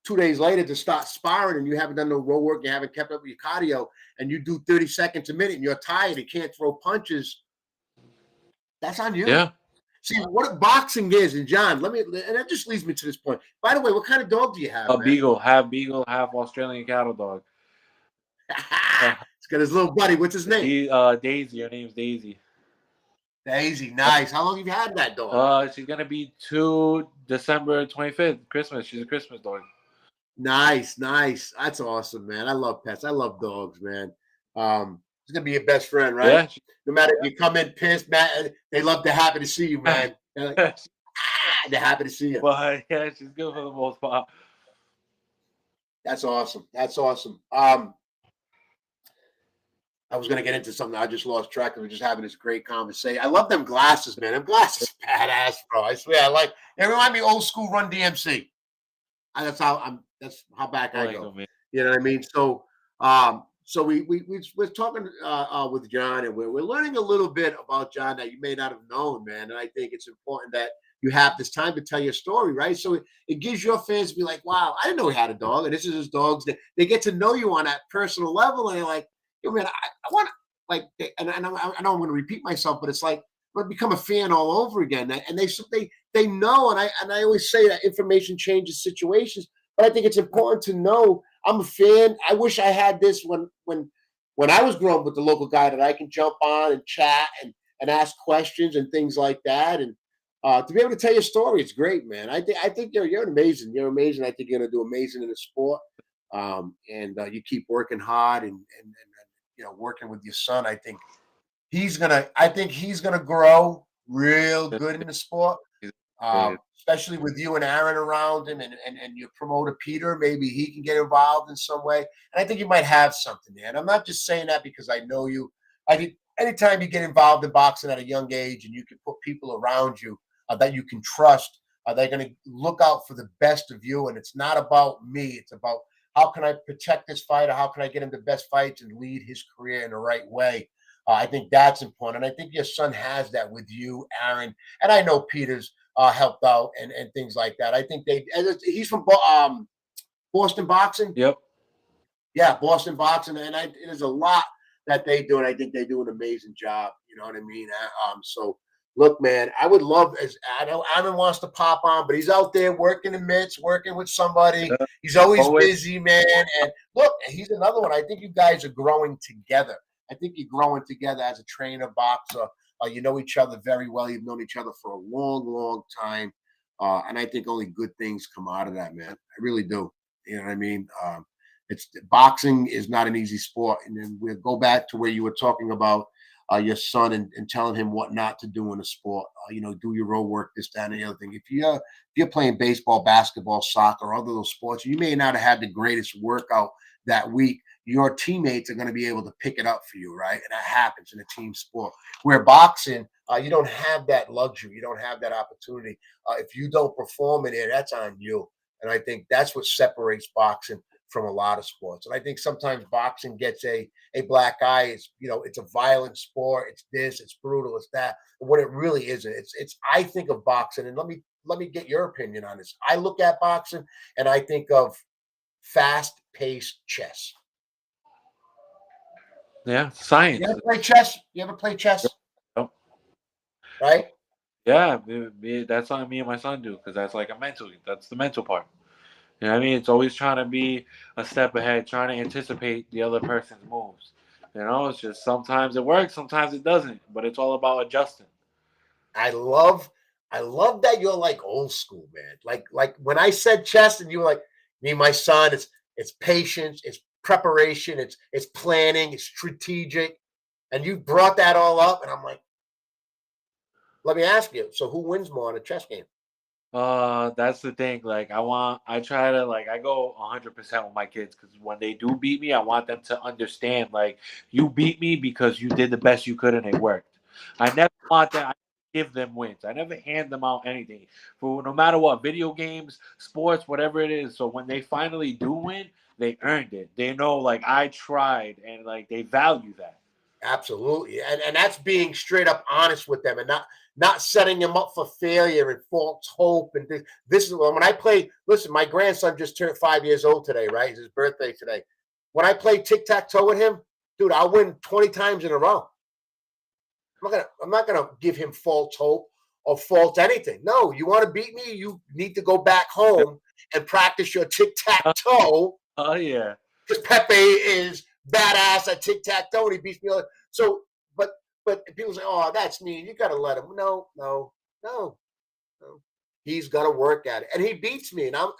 2 days later to start sparring and you haven't done no road work, you haven't kept up with your cardio, and you do 30 seconds a minute and you're tired, you can't throw punches, that's on you. yeah, See what boxing is, and John, and that just leads me to this point. By the way, what kind of dog do you have, a man? beagle, half Australian cattle dog. It's got his little buddy. What's his name? Daisy. Her name's Daisy. Daisy. Nice. How long have you had that dog? She's gonna be 2 December 25th, Christmas. She's a Christmas dog. Nice, nice. That's awesome, man. I love pets. I love dogs, man. It's gonna be your best friend, right? Yeah, No matter if you come in pissed, man, they love to happy to see you, man. They're like, they're happy to see you. but yeah, she's good for the most part. That's awesome. That's awesome. I was gonna get into something. I just lost track of. We're just having this great conversation. I love them glasses, man. Them glasses, badass, bro. I swear. I like. They remind me old school Run DMC. That's how I'm. That's how back I go. You know what I mean? So we're talking with John, and we're learning a little bit about John that you may not have known, man. And I think it's important that you have this time to tell your story, right? So it gives your fans to be like, wow, I didn't know he had a dog, and this is his dog's. They get to know you on that personal level, and they're like, yo, man, I want like, and I know I'm going to repeat myself, but it's like I'm going to become a fan all over again. And they know, and I always say that information changes situations, but I think it's important to know I'm a fan. I wish I had this when I was growing up with the local guy that I can jump on and chat and ask questions and things like that. And to be able to tell your story, it's great, man. I think you're amazing. You're amazing. I think you're gonna do amazing in the sport. And you keep working hard and working with your son. I think he's gonna grow real good in the sport. Especially with you and Aaron around him and your promoter Peter, maybe he can get involved in some way. And I think you might have something there. And I'm not just saying that because I know you. I think anytime you get involved in boxing at a young age and you can put people around you that you can trust, they're going to look out for the best of you. And it's not about me. It's about how can I protect this fighter? How can I get him the best fights and lead his career in the right way? I think that's important. And I think your son has that with you, Aaron. And I know Peter's helped out and things like that. I think he's from Boston Boxing. Yep. Yeah, Boston Boxing, and there's a lot that they do, and I think they do an amazing job. You know what I mean? So look, man, I would love as I know Aaron wants to pop on, but he's out there working the mitts, working with somebody. Yeah. He's always busy, man. And look, he's another one. I think you guys are growing together. I think you're growing together as a trainer, boxer. You know each other very well. You've known each other for a long, long time. And I think only good things come out of that, man. I really do. You know what I mean? It's boxing is not an easy sport. And then we'll go back to where you were talking about your son and telling him what not to do in the sport. Do your road work, this, that, and the other thing. If you're playing baseball, basketball, soccer, other those sports, you may not have had the greatest workout that week. Your teammates are going to be able to pick it up for you, right? And that happens in a team sport. Where boxing, you don't have that luxury. You don't have that opportunity. If you don't perform in it, that's on you. And I think that's what separates boxing from a lot of sports. And I think sometimes boxing gets a black eye. It's a violent sport. It's this, it's brutal, it's that. But what it really isn't. It's I think of boxing, and let me get your opinion on this. I look at boxing and I think of fast-paced chess. Yeah, science. You ever play chess? Yep. Right? Yeah, that's something me and my son do because that's the mental part. You know what I mean? It's always trying to be a step ahead, trying to anticipate the other person's moves. It's just sometimes it works, sometimes it doesn't, but it's all about adjusting. I love I love that you're like old school, man. Like when I said chest, and you were like, me, and my son, it's patience, it's preparation, it's planning, it's strategic, and you brought that all up, and I'm like, let me ask you. So who wins more in a chess game? That's the thing. Like, I try to, like, I go 100% with my kids because when they do beat me, I want them to understand, like, you beat me because you did the best you could and it worked. I never want that. I give them wins. I never hand them out anything for no matter what, video games, sports, whatever it is. So when they finally do win, they earned it. They know, like, I tried, and like they value that. Absolutely, and that's being straight up honest with them, and not setting them up for failure and false hope. And this is when I play. Listen, my grandson just turned 5 years old today. Right, it's his birthday today. When I play tic tac toe with him, dude, I'll win 20 times in a row. I'm not gonna give him false hope or false anything. No, you want to beat me, you need to go back home and practice your tic tac toe. Oh yeah. Because Pepe is badass at tic tac toe, and he beats me. So, but people say, "Oh, that's mean. You got to let him." No. He's got to work at it, and he beats me. And I'm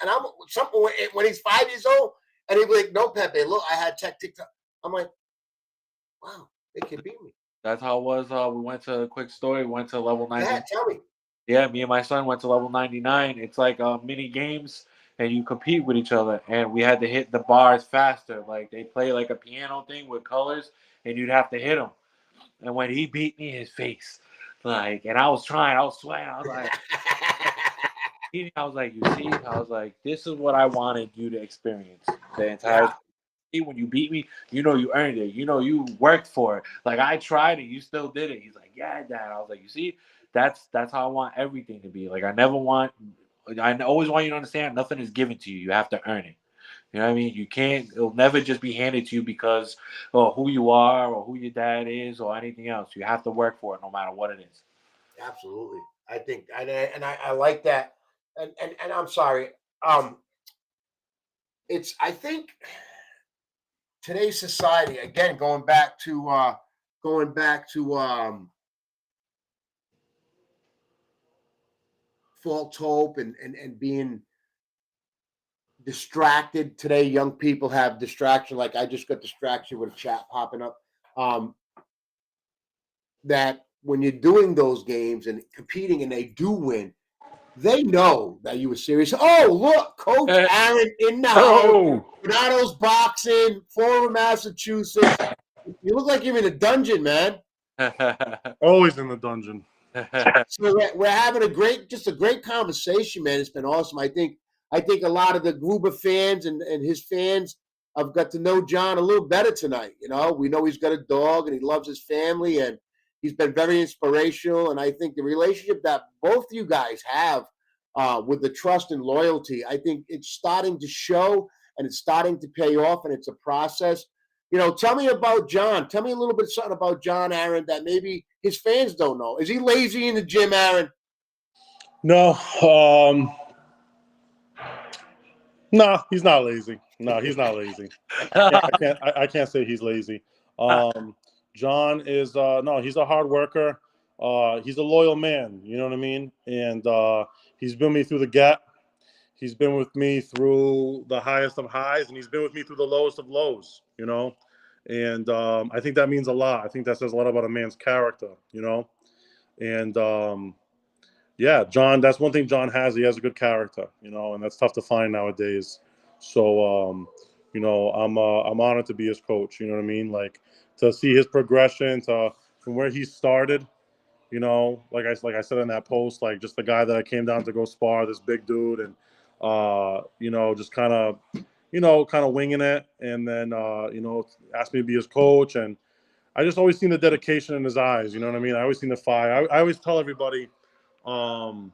something when he's 5 years old, and he'd be like, "No, Pepe, look, I had tic tac." I'm like, "Wow, they can beat me." That's how it was. We went to a quick story. We went to level 90. Yeah, tell me. Yeah, me and my son went to level 99. It's like mini games, and you compete with each other. And we had to hit the bars faster. Like they play like a piano thing with colors, and you'd have to hit them. And when he beat me, his face, like, and I was trying, I was sweating. I was like, you see, I was like, this is what I wanted you to experience the entire. When you beat me, you know you earned it. You know you worked for it. Like I tried it, you still did it. He's like, yeah, Dad. I was like, you see, that's how I want everything to be. Like I always want you to understand nothing is given to you. You have to earn it. You know what I mean? You can't. It'll never just be handed to you because who you are or who your dad is or anything else. You have to work for it no matter what it is. Absolutely. I think, I like that. And I'm sorry. It's I think today's society, again, going back to false hope and being distracted. Today young people have distraction, like I just got distraction with a chat popping up. um that when you're doing those games and competing and they do win, they know that you were serious. Oh, look, Coach Aaron in the house. Bernardo's Boxing, former Massachusetts. You look like you're in a dungeon, man. Always in the dungeon. So we're having a great conversation, man. It's been awesome. I think a lot of the Gruber fans and his fans have got to know Jon a little better tonight. You know, we know he's got a dog and he loves his family, and he's been very inspirational. And I think the relationship that both you guys have with the trust and loyalty, I think it's starting to show and it's starting to pay off, and it's a process. You know, tell me about Jon. Tell me a little bit something about Jon, Aaron, that maybe his fans don't know. Is he lazy in the gym, Aaron? No, no, he's not lazy. No, he's not lazy. I can't say he's lazy. Jon is no, he's a hard worker. He's a loyal man. You know what I mean? And he's been with me through the gap. He's been with me through the highest of highs, and he's been with me through the lowest of lows. You know, and I think that means a lot. I think that says a lot about a man's character. You know, and yeah, Jon. That's one thing Jon has. He has a good character. You know, and that's tough to find nowadays. So, you know, I'm honored to be his coach. You know what I mean? Like to see his progression from where he started. You know, like I said in that post, like just the guy that I came down to go spar, this big dude, and you know, just kind of winging it, and then you know, asked me to be his coach, and I just always seen the dedication in his eyes. You know what I mean? I always seen the fire. I always tell everybody, I'm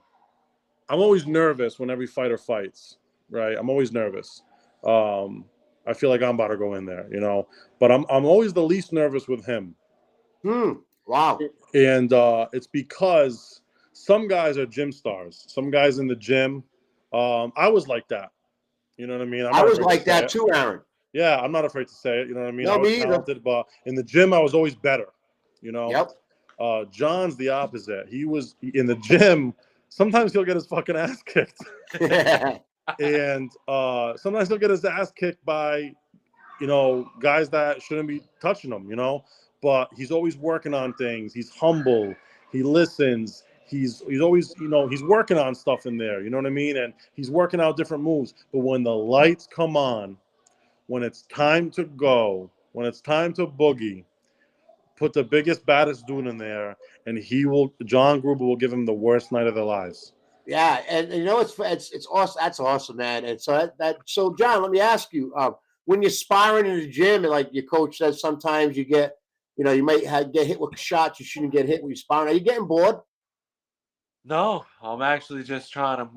always nervous when every fighter fights. Right? I'm always nervous. I feel like I'm about to go in there, you know, but I'm always the least nervous with him. Wow. And it's because some guys are gym stars. Some guys in the gym. I was like that. You know what I mean? I was like that too, Aaron. Yeah, I'm not afraid to say it. You know what I mean? No, I was me either. talented, but in the gym, I was always better. You know? Yep. Jon's the opposite. He was in the gym. sometimes he'll get his fucking ass kicked. And sometimes he'll get his ass kicked by, guys that shouldn't be touching him, But he's always working on things. He's humble. He listens. He's always, he's working on stuff in there. You know what I mean? And he's working out different moves. But when the lights come on, when it's time to go, when it's time to boogie, put the biggest, baddest dude in there, and Jon Gruber will give him the worst night of their lives. Yeah, and it's awesome. That's awesome, man. And so John, let me ask you, when you're sparring in the gym, and like your coach says, sometimes you get, you might get hit with shots you shouldn't get hit when you're sparring. Are you getting bored? No, I'm actually just trying to,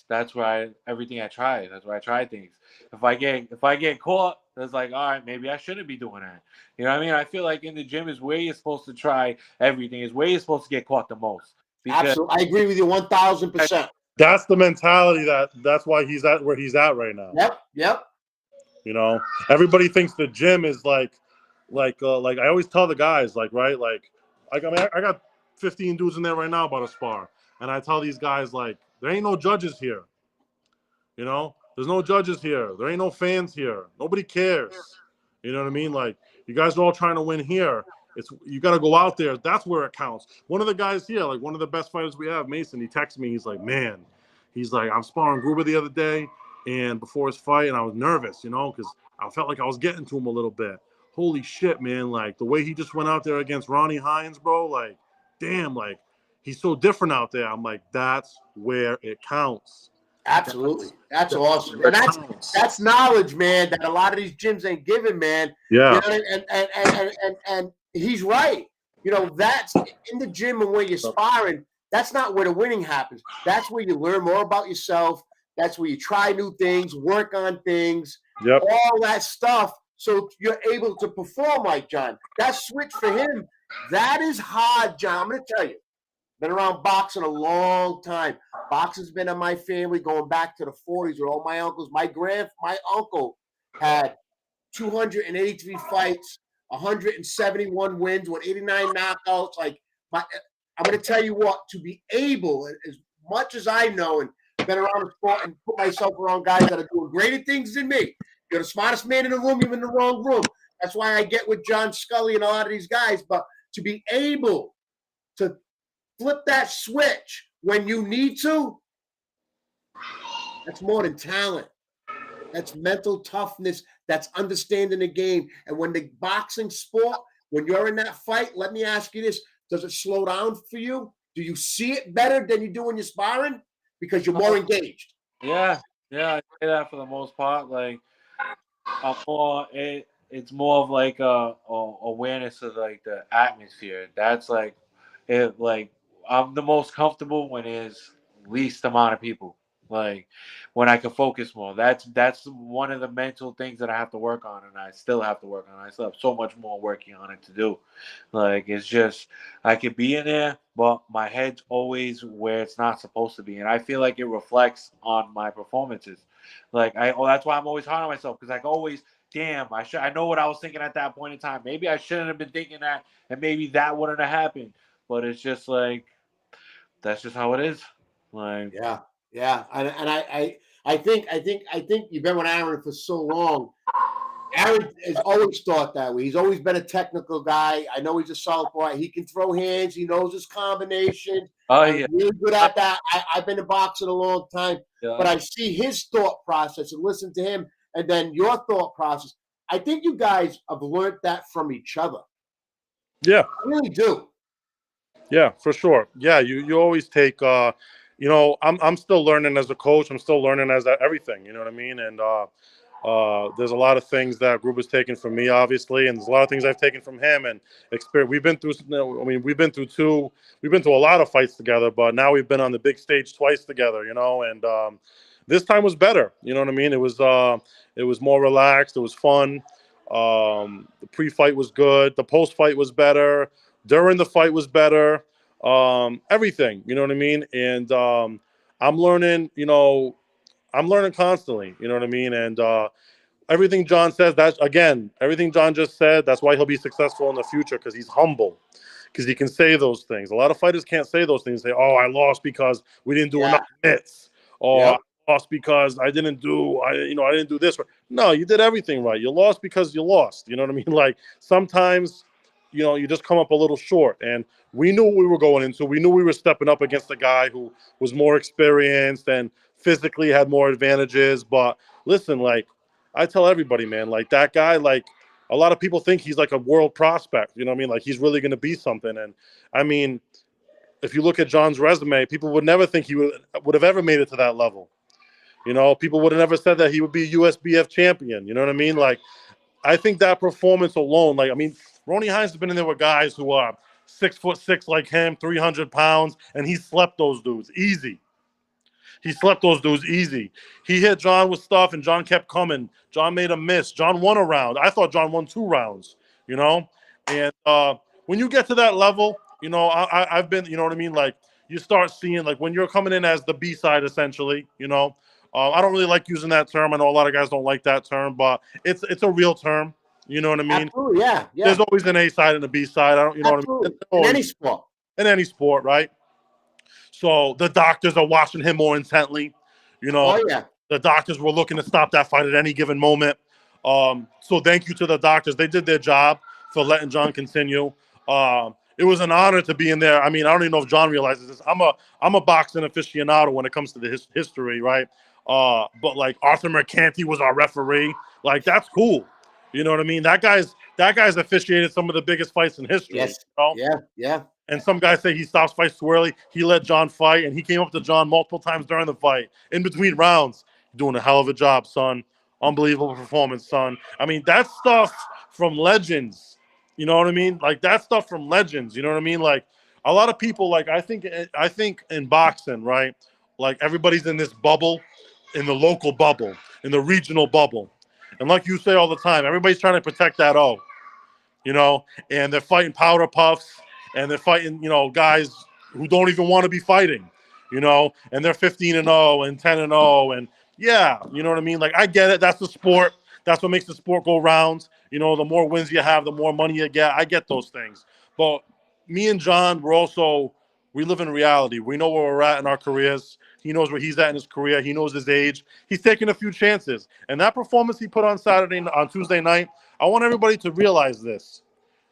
that's where everything I try. That's where I try things. If I get caught, it's like, all right, maybe I shouldn't be doing that. You know what I mean? I feel like in the gym is where you're supposed to try everything. Is where you're supposed to get caught the most. Absolutely, I agree with you 1,000%. That's the mentality that's why he's at where he's at right now. Yep. Everybody thinks the gym is like I always tell the guys, right? I got 15 dudes in there right now about to spar. And I tell these guys, there ain't no judges here. There's no judges here. There ain't no fans here. Nobody cares. You know what I mean? You guys are all trying to win here. You got to go out there. That's where it counts. One of the guys here, one of the best fighters we have, Mason, he texted me. He's like, man, I'm sparring Gruber the other day and before his fight, and I was nervous, because I felt like I was getting to him a little bit. Holy shit, man. The way he just went out there against Ronnie Hines, bro, damn, he's so different out there. I'm like, that's where it counts. Absolutely. That's awesome. And that's knowledge, man, that a lot of these gyms ain't giving, man. Yeah. And he's right. That's in the gym and where you're sparring, that's not where the winning happens. That's where you learn more about yourself. That's where you try new things, work on things, all that stuff. So you're able to perform like John. That switch for him, that is hard, John. I'm going to tell you. Been around boxing a long time. Boxing's been in my family going back to the 40s with all my uncles. My uncle had 283 fights, 171 wins with 89 knockouts. I'm going to tell you what, to be able, as much as I know and been around the sport and put myself around guys that are doing greater things than me. You're the smartest man in the room, you're in the wrong room. That's why I get with John Scully and a lot of these guys. But to be able to flip that switch when you need to, that's more than talent. That's mental toughness. That's understanding the game. And when the boxing sport, when you're in that fight, let me ask you this. Does it slow down for you? Do you see it better than you do when you're sparring? Because you're more engaged. Yeah, I say that for the most part. It's more of a awareness of the atmosphere. That's I'm the most comfortable when there's least amount of people. When I can focus more. That's one of the mental things that I have to work on, and I still have to work on. I still have so much more working on it to do. It's just I could be in there, but my head's always where it's not supposed to be, and I feel like it reflects on my performances. That's why I'm always hard on myself, because always, damn, I know what I was thinking at that point in time. Maybe I shouldn't have been thinking that, and maybe that wouldn't have happened. But it's just that's just how it is. Yeah, and I think you've been with Aaron for so long. Aaron has always thought that way. He's always been a technical guy. I know he's a southpaw. He can throw hands. He knows his combination. Oh yeah, really good at that. I've been in boxing a long time, but I see his thought process and listen to him, and then your thought process. I think you guys have learned that from each other. Yeah, I really do. Yeah, for sure. Yeah, you always take. I'm still learning as a coach. I'm still learning as everything. You know what I mean? And there's a lot of things that Gruber's taken from me, obviously, and there's a lot of things I've taken from him. And experience. We've been through a lot of fights together, but now we've been on the big stage twice together. And this time was better. You know what I mean? It was more relaxed. It was fun. The pre-fight was good. The post-fight was better. During the fight was better. Everything, you know what I mean? And I'm learning, I'm learning constantly, you know what I mean? And everything Jon says, everything Jon just said, that's why he'll be successful in the future, because he's humble. because he can say those things. A lot of fighters can't say those things. Say, "Oh, I lost because we didn't do enough hits," or Yep. "I lost because I didn't do this." No, you did everything right. You lost because you lost. You know what I mean? Like sometimes, you just come up a little short, and we knew what we were going into. We knew we were stepping up against a guy who was more experienced and physically had more advantages. But listen, like I tell everybody, man, like that guy, like a lot of people think he's like a world prospect. You know what I mean? Like he's really going to be something. And I mean, if you look at Jon's resume, people would never think he would have ever made it to that level. People would have never said that he would be a USBF champion. You know what I mean? Like, I think that performance alone, like, I mean, Ronnie Hines has been in there with guys who are 6'6" like him, 300 pounds, and he slept those dudes easy. He slept those dudes easy. He hit Jon with stuff, and Jon kept coming. Jon made a miss. Jon won a round. I thought Jon won 2 rounds, And when you get to that level, I've been, you know what I mean? Like, you start seeing, like, when you're coming in as the B-side, essentially, I don't really like using that term. I know a lot of guys don't like that term, but it's a real term. You know what I mean? Absolutely, yeah. There's always an A side and a B side. Absolutely. In any sport. In any sport, right? So the doctors are watching him more intently. Oh, yeah. The doctors were looking to stop that fight at any given moment. So thank you to the doctors. They did their job for letting Jon continue. It was an honor to be in there. I mean, I don't even know if Jon realizes this. I'm a boxing aficionado when it comes to the history, right? But like Arthur Mercanti was our referee. Like, that's cool. You know what I mean? That guy's officiated some of the biggest fights in history. Yes. Yeah. And some guys say he stops fights too early. He let Jon fight, and he came up to Jon multiple times during the fight, in between rounds. Doing a hell of a job, son. Unbelievable performance, son. I mean, that's stuff from legends. You know what I mean? Like, that's stuff from legends. You know what I mean? Like, a lot of people, like, I think in boxing, right? Like, everybody's in this bubble, in the local bubble, in the regional bubble. And like you say all the time, everybody's trying to protect that O, and they're fighting powder puffs, and they're fighting, guys who don't even want to be fighting, and they're 15-0 and 10-0. And yeah, you know what I mean? Like, I get it. That's the sport. That's what makes the sport go round. The more wins you have, the more money you get. I get those things. But me and Jon, we live in reality. We know where we're at in our careers. He knows where he's at in his career. He knows his age. He's taking a few chances. And that performance he put on Tuesday night, I want everybody to realize this.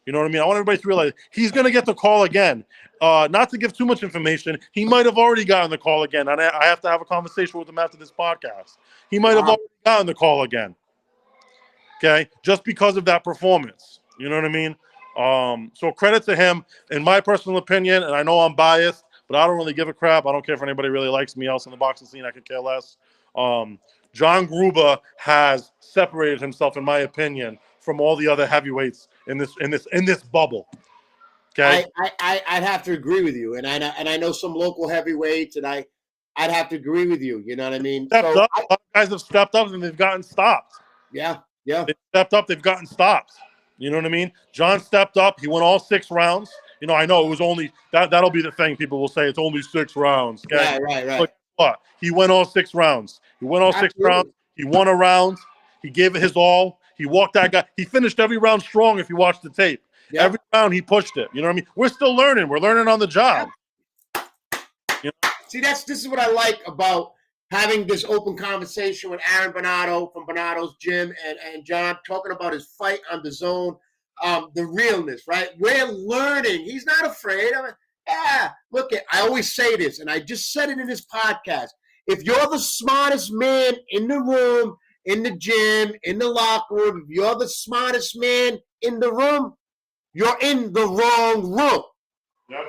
You know what I mean? I want everybody to realize he's going to get the call again. Not to give too much information, he might have already gotten the call again. And I have to have a conversation with him after this podcast. He might have already gotten the call again. Okay? Just because of that performance. You know what I mean? So credit to him. In my personal opinion, and I know I'm biased, but I don't really give a crap. I don't care if anybody really likes me else in the boxing scene. I could care less. Jon Gruber has separated himself, in my opinion, from all the other heavyweights in this bubble. Okay, I'd have to agree with you, and I know some local heavyweights, and I'd have to agree with you. You know what I mean? A lot of guys have stepped up and they've gotten stopped. Yeah. They've stepped up, they've gotten stopped. You know what I mean? Jon stepped up. He won all 6 rounds. I know it was only that'll be the thing. People will say it's only 6 rounds. Okay? Right. But what? He went all 6 rounds. He went all 6 rounds. He won a round. He gave it his all. He walked that guy. He finished every round strong if you watch the tape. Yeah. Every round he pushed it. You know what I mean? We're still learning. We're learning on the job. Yeah. See, this is what I like about having this open conversation with Aaron Bernardo from Bernardo's Gym and Jon talking about his fight on DAZN. The realness, right? We're learning. He's not afraid. Look, I always say this, and I just said it in this podcast. If you're the smartest man in the room, in the gym, in the locker room, if you're the smartest man in the room, you're in the wrong room. Yep.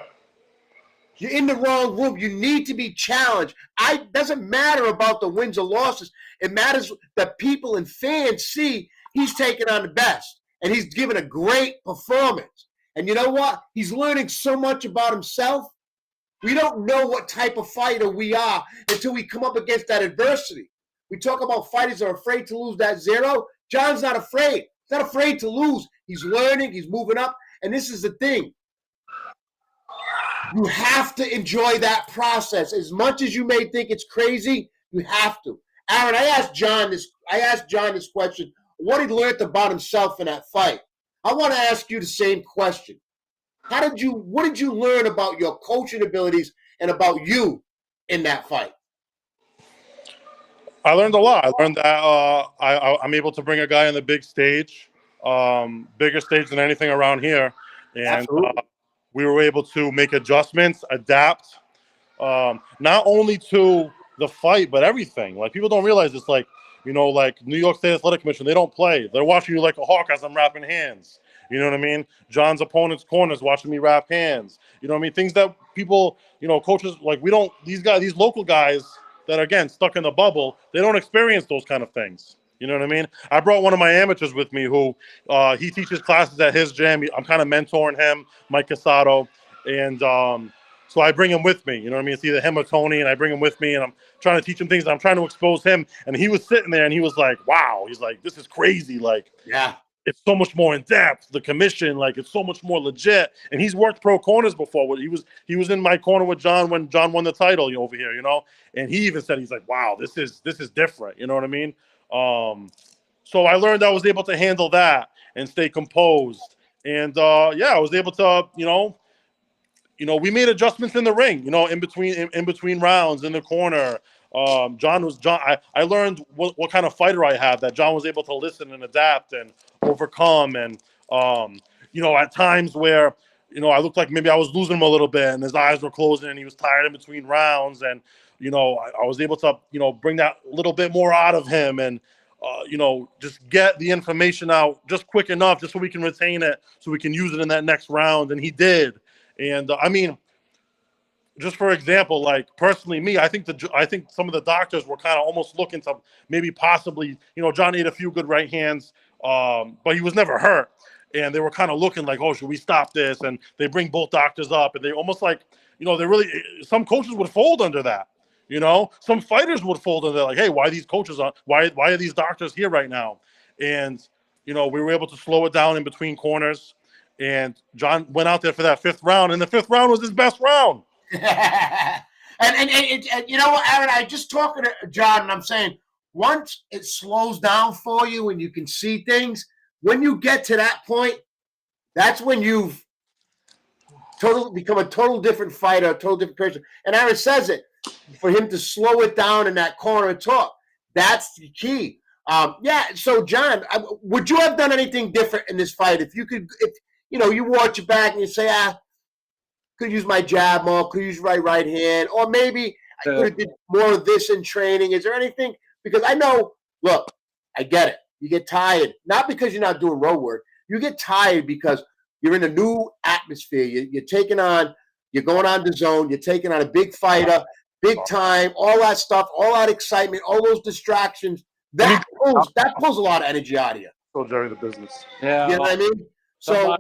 You're in the wrong room. You need to be challenged. It doesn't matter about the wins or losses. It matters that people and fans see he's taking on the best. And he's given a great performance. And you know what? He's learning so much about himself. We don't know what type of fighter we are until we come up against that adversity. We talk about fighters that are afraid to lose that 0. Jon's not afraid. He's not afraid to lose. He's learning. He's moving up. And this is the thing. You have to enjoy that process. As much as you may think it's crazy, you have to. Aaron, I asked Jon this question. What he learned about himself in that fight. I want to ask you the same question. What did you learn about your coaching abilities and about you in that fight? I learned a lot. I learned that I'm able to bring a guy on the big stage, bigger stage than anything around here, and Absolutely. we were able to make adjustments, adapt, not only to the fight but everything. Like people don't realize this. Like like New York State Athletic Commission, they don't play. They're watching you like a hawk as I'm wrapping hands. You know what I mean? John's opponent's corner is watching me wrap hands. You know what I mean? Things that people, coaches like we don't. These local guys that are, again, stuck in the bubble, they don't experience those kind of things. You know what I mean? I brought one of my amateurs with me who he teaches classes at his gym. I'm kind of mentoring him, Mike Casado, and so I bring him with me. You know what I mean? It's either him or Tony, and I bring him with me, and I'm trying to teach him things. And I'm trying to expose him, and he was sitting there, and he was like, "Wow!" He's like, "This is crazy! Like, Yeah. It's so much more in depth. The commission, like, it's so much more legit." And he's worked pro corners before. He was in my corner with John when John won the title over here. And he even said, he's like, "Wow, this is different." You know what I mean? So I learned I was able to handle that and stay composed. And I was able to, we made adjustments in the ring, in between rounds in the corner. John. I learned what kind of fighter I have, that John was able to listen and adapt and overcome. And at times where I looked like maybe I was losing him a little bit, and his eyes were closing, and he was tired in between rounds, and I was able to bring that little bit more out of him, and just get the information out just quick enough, just so we can retain it, so we can use it in that next round. And he did. And I mean, just for example, like personally, I think some of the doctors were kind of almost looking to maybe possibly, John ate a few good right hands, but he was never hurt, and they were kind of looking like, oh, should we stop this? And they bring both doctors up, and they almost like, they really, some coaches would fold under that. Some fighters would fold under that, like, hey, why are these coaches on? Why are these doctors here right now? And we were able to slow it down in between corners. And John went out there for that fifth round, and the fifth round was his best round. and you know what, Aaron, I just talking to John, and I'm saying, once it slows down for you and you can see things, when you get to that point, that's when you've become a total different fighter, a total different person. And Aaron says it, for him to slow it down in that corner and talk, that's the key. So John, would you have done anything different in this fight if you could? If you watch your back and you say, could use my jab more, could use my right hand, or maybe I could have did more of this in training. Is there anything? Because I know, look, I get it. You get tired, not because you're not doing road work. You get tired because you're in a new atmosphere. You're taking on, you're going on DAZN, you're taking on a big fighter, big time, all that stuff, all that excitement, all those distractions. That pulls a lot of energy out of you. So Jerry, the business. Yeah. You know what I mean? So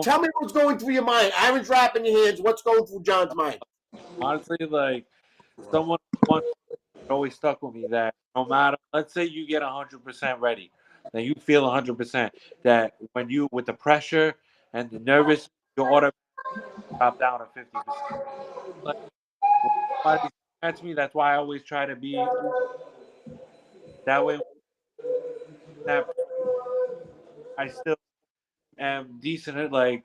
tell me what's going through your mind. Aaron's wrapping your hands. What's going through John's mind? Honestly, like, someone once always stuck with me that no matter, let's say you get 100% ready, then you feel 100%, that when you, with the pressure and the nervous, your order drop down to 50%. Like, that's me. That's why I always try to be that way. That I still am decent at, like,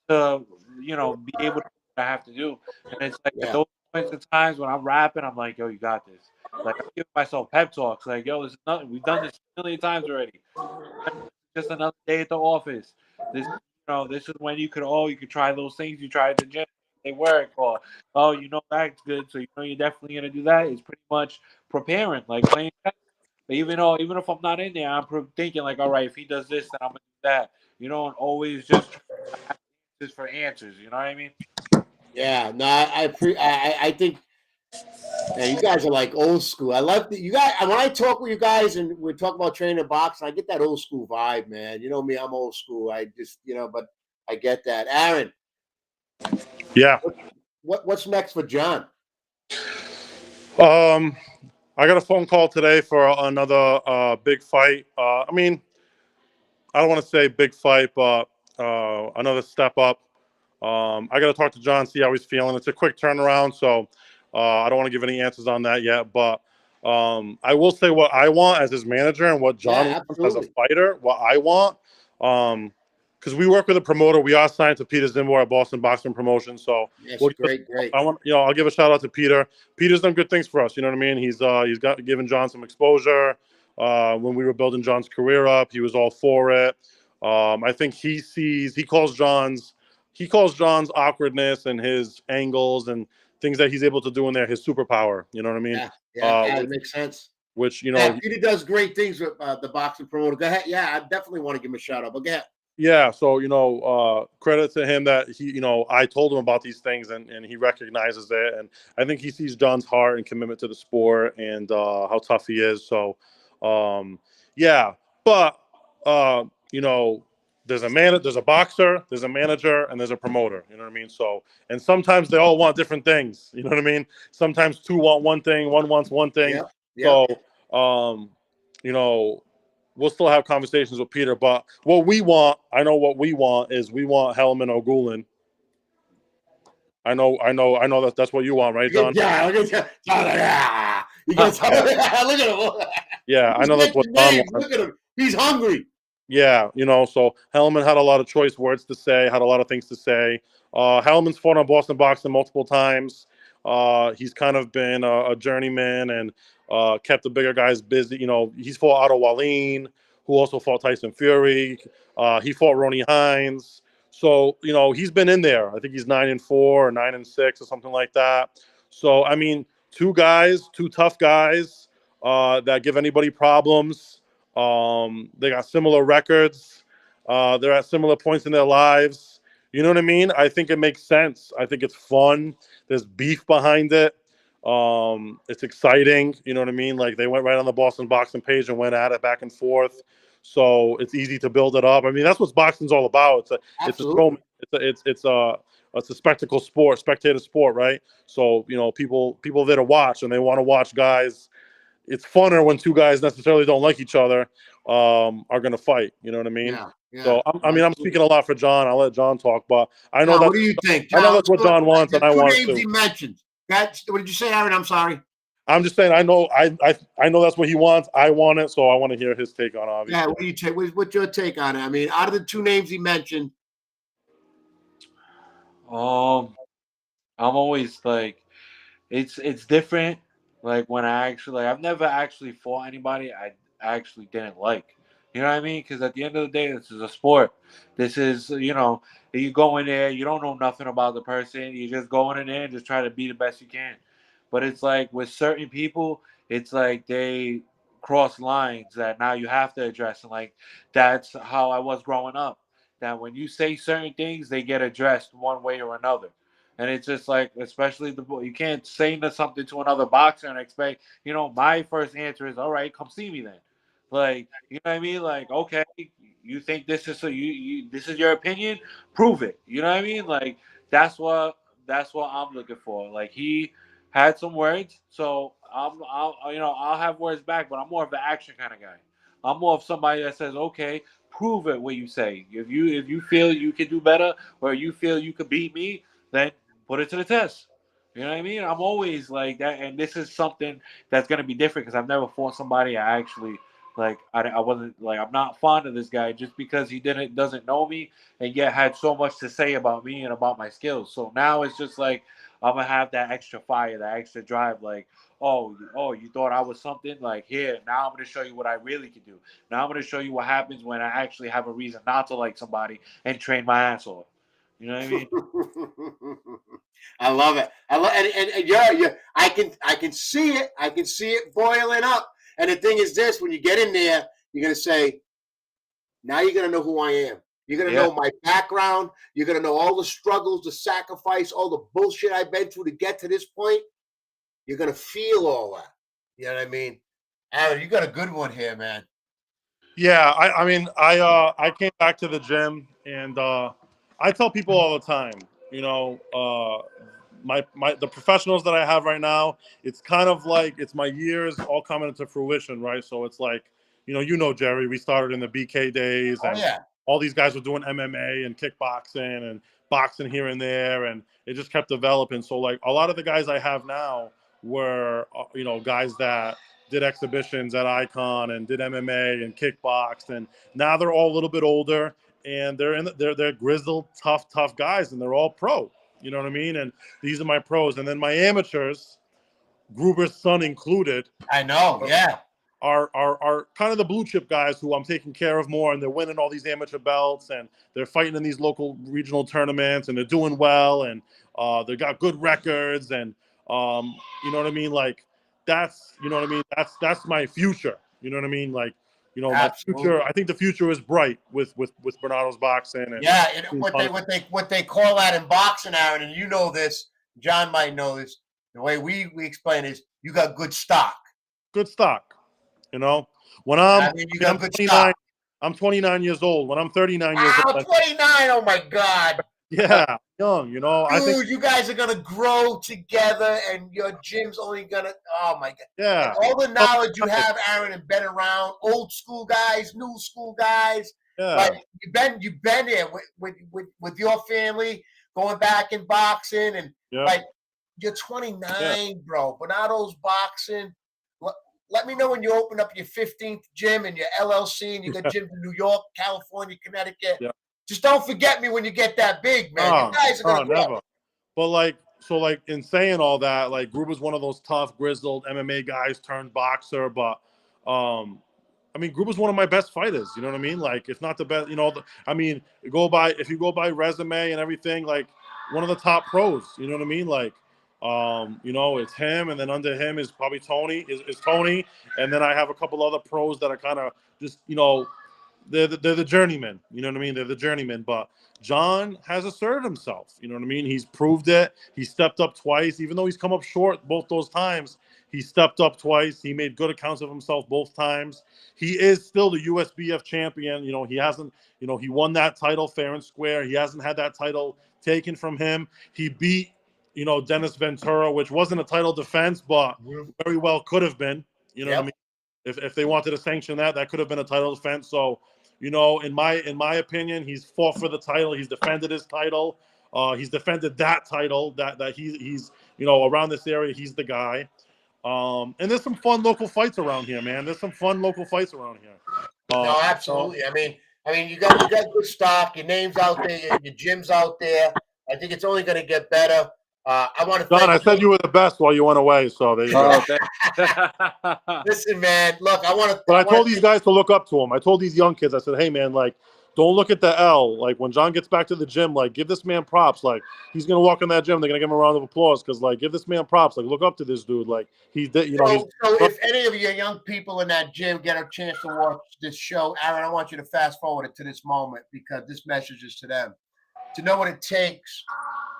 to be able to do what I have to do. And it's like at those points and times when I'm rapping, I'm like, yo, you got this. Like, I'm giving myself pep talks. Like, yo, this is nothing. We've done this a million times already. Just another day at the office. This is when you could try those things you tried at the gym. They work, or that's good. So you're definitely gonna do that. It's pretty much preparing, like playing chess. Even if I'm not in there, I'm thinking like, all right, if he does this, then I'm gonna do that. And always just for answers. You know what I mean? Yeah, no, I think, man, you guys are like old school. I love that you guys. When I talk with you guys and we talk about training and boxing, I get that old school vibe, man. You know me, I'm old school. I just, but I get that. Aaron. Yeah. What's next for John? I got a phone call today for another big fight. I mean, I don't want to say big fight, but another step up. I got to talk to John, see how he's feeling. It's a quick turnaround, so I don't want to give any answers on that yet. But I will say what I want as his manager and what John wants as a fighter. What I want, because we work with a promoter. We are signed to Peter Zimbo at Boston Boxing Promotion. So Yes, we'll great. I'll give a shout out to Peter. Peter's done good things for us. You know what I mean? He's given John some exposure. When we were building John's career up, he was all for it. I think he calls John's awkwardness and his angles and things that he's able to do in there his superpower. You know what I mean? Yeah, it makes sense. Which Peter does great things with the boxing promoter. Go ahead. Yeah, I definitely want to give him a shout out. But go ahead. Yeah, so credit to him that he, I told him about these things and he recognizes it, and I think he sees John's heart and commitment to the sport and how tough he is. So, yeah, but there's a boxer, there's a manager, and there's a promoter. You know what I mean? So, and sometimes they all want different things. You know what I mean? Sometimes two want one thing, one wants one thing. Yeah. So, we'll still have conversations with Peter, but what we want is we want Hellman or Gulen. I know that's what you want, right, John? Yeah, look at him. Yeah, I know that's what John wants. Look at him. He's hungry. Yeah, so Hellman had a lot of choice words to say, had a lot of things to say. Hellman's fought on Boston Boxing multiple times. He's kind of been a journeyman and kept the bigger guys busy. He's fought Otto Wallin, who also fought Tyson Fury. He fought Ronnie Hines. So, he's been in there. I think he's 9-4 or 9-6 or something like that. So, I mean, two tough guys that give anybody problems. They got similar records. They're at similar points in their lives. You know what I mean? I think it makes sense. I think it's fun. There's beef behind it. It's exciting. You know what I mean? Like they went right on the Boston Boxing page and went at it back and forth. So it's easy to build it up. I mean, that's what boxing's all about. It's a spectacle sport, spectator sport, right? So people there to watch and they want to watch guys. It's funner when two guys necessarily don't like each other are going to fight. You know what I mean? Yeah. So I'm speaking a lot for John. I'll let John talk, but I know what do you think, John? I know that's what John wants, and I want to. Two names he mentioned. What did you say, Aaron? I'm sorry. I'm just saying. I know that's what he wants. I want it, so I want to hear his take on it. Obviously. Yeah. What do you take? What's your take on it? I mean, out of the two names he mentioned, I'm always like, it's different. Like when I've never actually fought anybody I actually didn't like. You know what I mean? Because at the end of the day, this is a sport. This is, you go in there, you don't know nothing about the person. You just go in there and just try to be the best you can. But it's like with certain people, it's like they cross lines that now you have to address. And like that's how I was growing up. That when you say certain things, they get addressed one way or another. And it's just like, especially you can't say something to another boxer and expect, my first answer is, all right, come see me then. Like, you know what I mean? Like, okay, you think this is this is your opinion? Prove it. You know what I mean? Like, that's what I'm looking for. Like, he had some words, so I'll have words back, but I'm more of an action kind of guy. I'm more of somebody that says, okay, prove it what you say. If you feel you can do better or you feel you could beat me, then put it to the test. You know what I mean? I'm always like that, and this is something that's gonna be different because I've never fought somebody I actually like. I wasn't like I'm not fond of this guy just because he doesn't know me and yet had so much to say about me and about my skills. So now it's just like I'm gonna have that extra fire, that extra drive. Like, oh, you thought I was something? Like here, now I'm gonna show you what I really can do. Now I'm gonna show you what happens when I actually have a reason not to like somebody and train my ass off. You know what I mean? I love it. And yeah. I can see it. I can see it boiling up. And the thing is this: when you get in there, you're gonna say, "Now you're gonna know who I am. You're gonna know my background. You're gonna know all the struggles, the sacrifice, all the bullshit I've been through to get to this point. You're gonna feel all that. You know what I mean?" Aaron, you got a good one here, man. Yeah, I mean, I came back to the gym and I tell people all the time, the professionals that I have right now, it's kind of like it's my years all coming into fruition, right? So it's like, Jerry, we started in the BK days and all these guys were doing MMA and kickboxing and boxing here and there, and it just kept developing. So like a lot of the guys I have now were, guys that did exhibitions at Icon and did MMA and kickboxed, and now they're all a little bit older and they're grizzled, tough guys, and they're all pro. You know what I mean? And these are my pros, and then my amateurs, Gruber's son included. I know, yeah. Are kind of the blue chip guys who I'm taking care of more, and they're winning all these amateur belts, and they're fighting in these local regional tournaments, and they're doing well, and they got good records, and you know what I mean? Like that's, you know what I mean? That's my future. You know what I mean? Like, you know, Absolutely. my future. I think the future is bright with Bernardo's boxing. And yeah, what they call that in boxing, Aaron, and you know this, John might know this. The way we explain is you got good stock. Good stock. You know, when you got good 29, stock. I'm 29 years old. When I'm 39 years old, 29. Oh my God. Yeah, young. You know, Dude, I think you guys are gonna grow together, and your gym's only gonna. Oh my God. yeah. And all the knowledge you have, Aaron, and been around old school guys, new school guys. Yeah. Like you've been there with your family, going back in boxing, and like you're 29, bro. Bernardo's boxing. Let me know when you open up your 15th gym and your LLC, and you got gyms in New York, California, Connecticut. Yeah. Just don't forget me when you get that big, man. You guys are gonna grow. Never. But like in saying all that, like Gruber's one of those tough, grizzled MMA guys turned boxer. But I mean, Gruber's one of my best fighters. You know what I mean? Like, if not the best, you know. I mean, if you go by resume and everything, like one of the top pros. You know what I mean? Like, you know, it's him, and then under him is probably Tony. Is Tony, and then I have a couple other pros that are kind of just, you know, they're the journeymen. You know what I mean? They're the journeymen. But Jon has asserted himself. You know what I mean? He's proved it. He stepped up twice, even though he's come up short both those times. He stepped up twice. He made good accounts of himself both times. He is still the USBF champion. You know, he hasn't, you know, he won that title fair and square. He hasn't had that title taken from him. He beat, you know, Dennis Ventura, which wasn't a title defense, but very well could have been. You know what I mean? If they wanted to sanction that, that could have been a title defense. So, you know, in my opinion, he's fought for the title. He's defended his title. He's defended that title. That he's you know, around this area, he's the guy. And there's some fun local fights around here, man. There's some fun local fights around here. No, absolutely. I mean, you got good stock. Your name's out there. Your gym's out there. I think it's only going to get better. I want to thank Don, I said you were the best while you went away, so there you go. Listen, man, look, I want to. But I told these guys to look up to him. I told these young kids, I said, hey, man, like, don't look at the L. Like, when Jon gets back to the gym, like, give this man props. Like, he's going to walk in that gym. They're going to give him a round of applause because, like, give this man props. Like, look up to this dude. Like, he did, you know. So if any of your young people in that gym get a chance to watch this show, Aaron, I want you to fast forward it to this moment because this message is to them. To know what it takes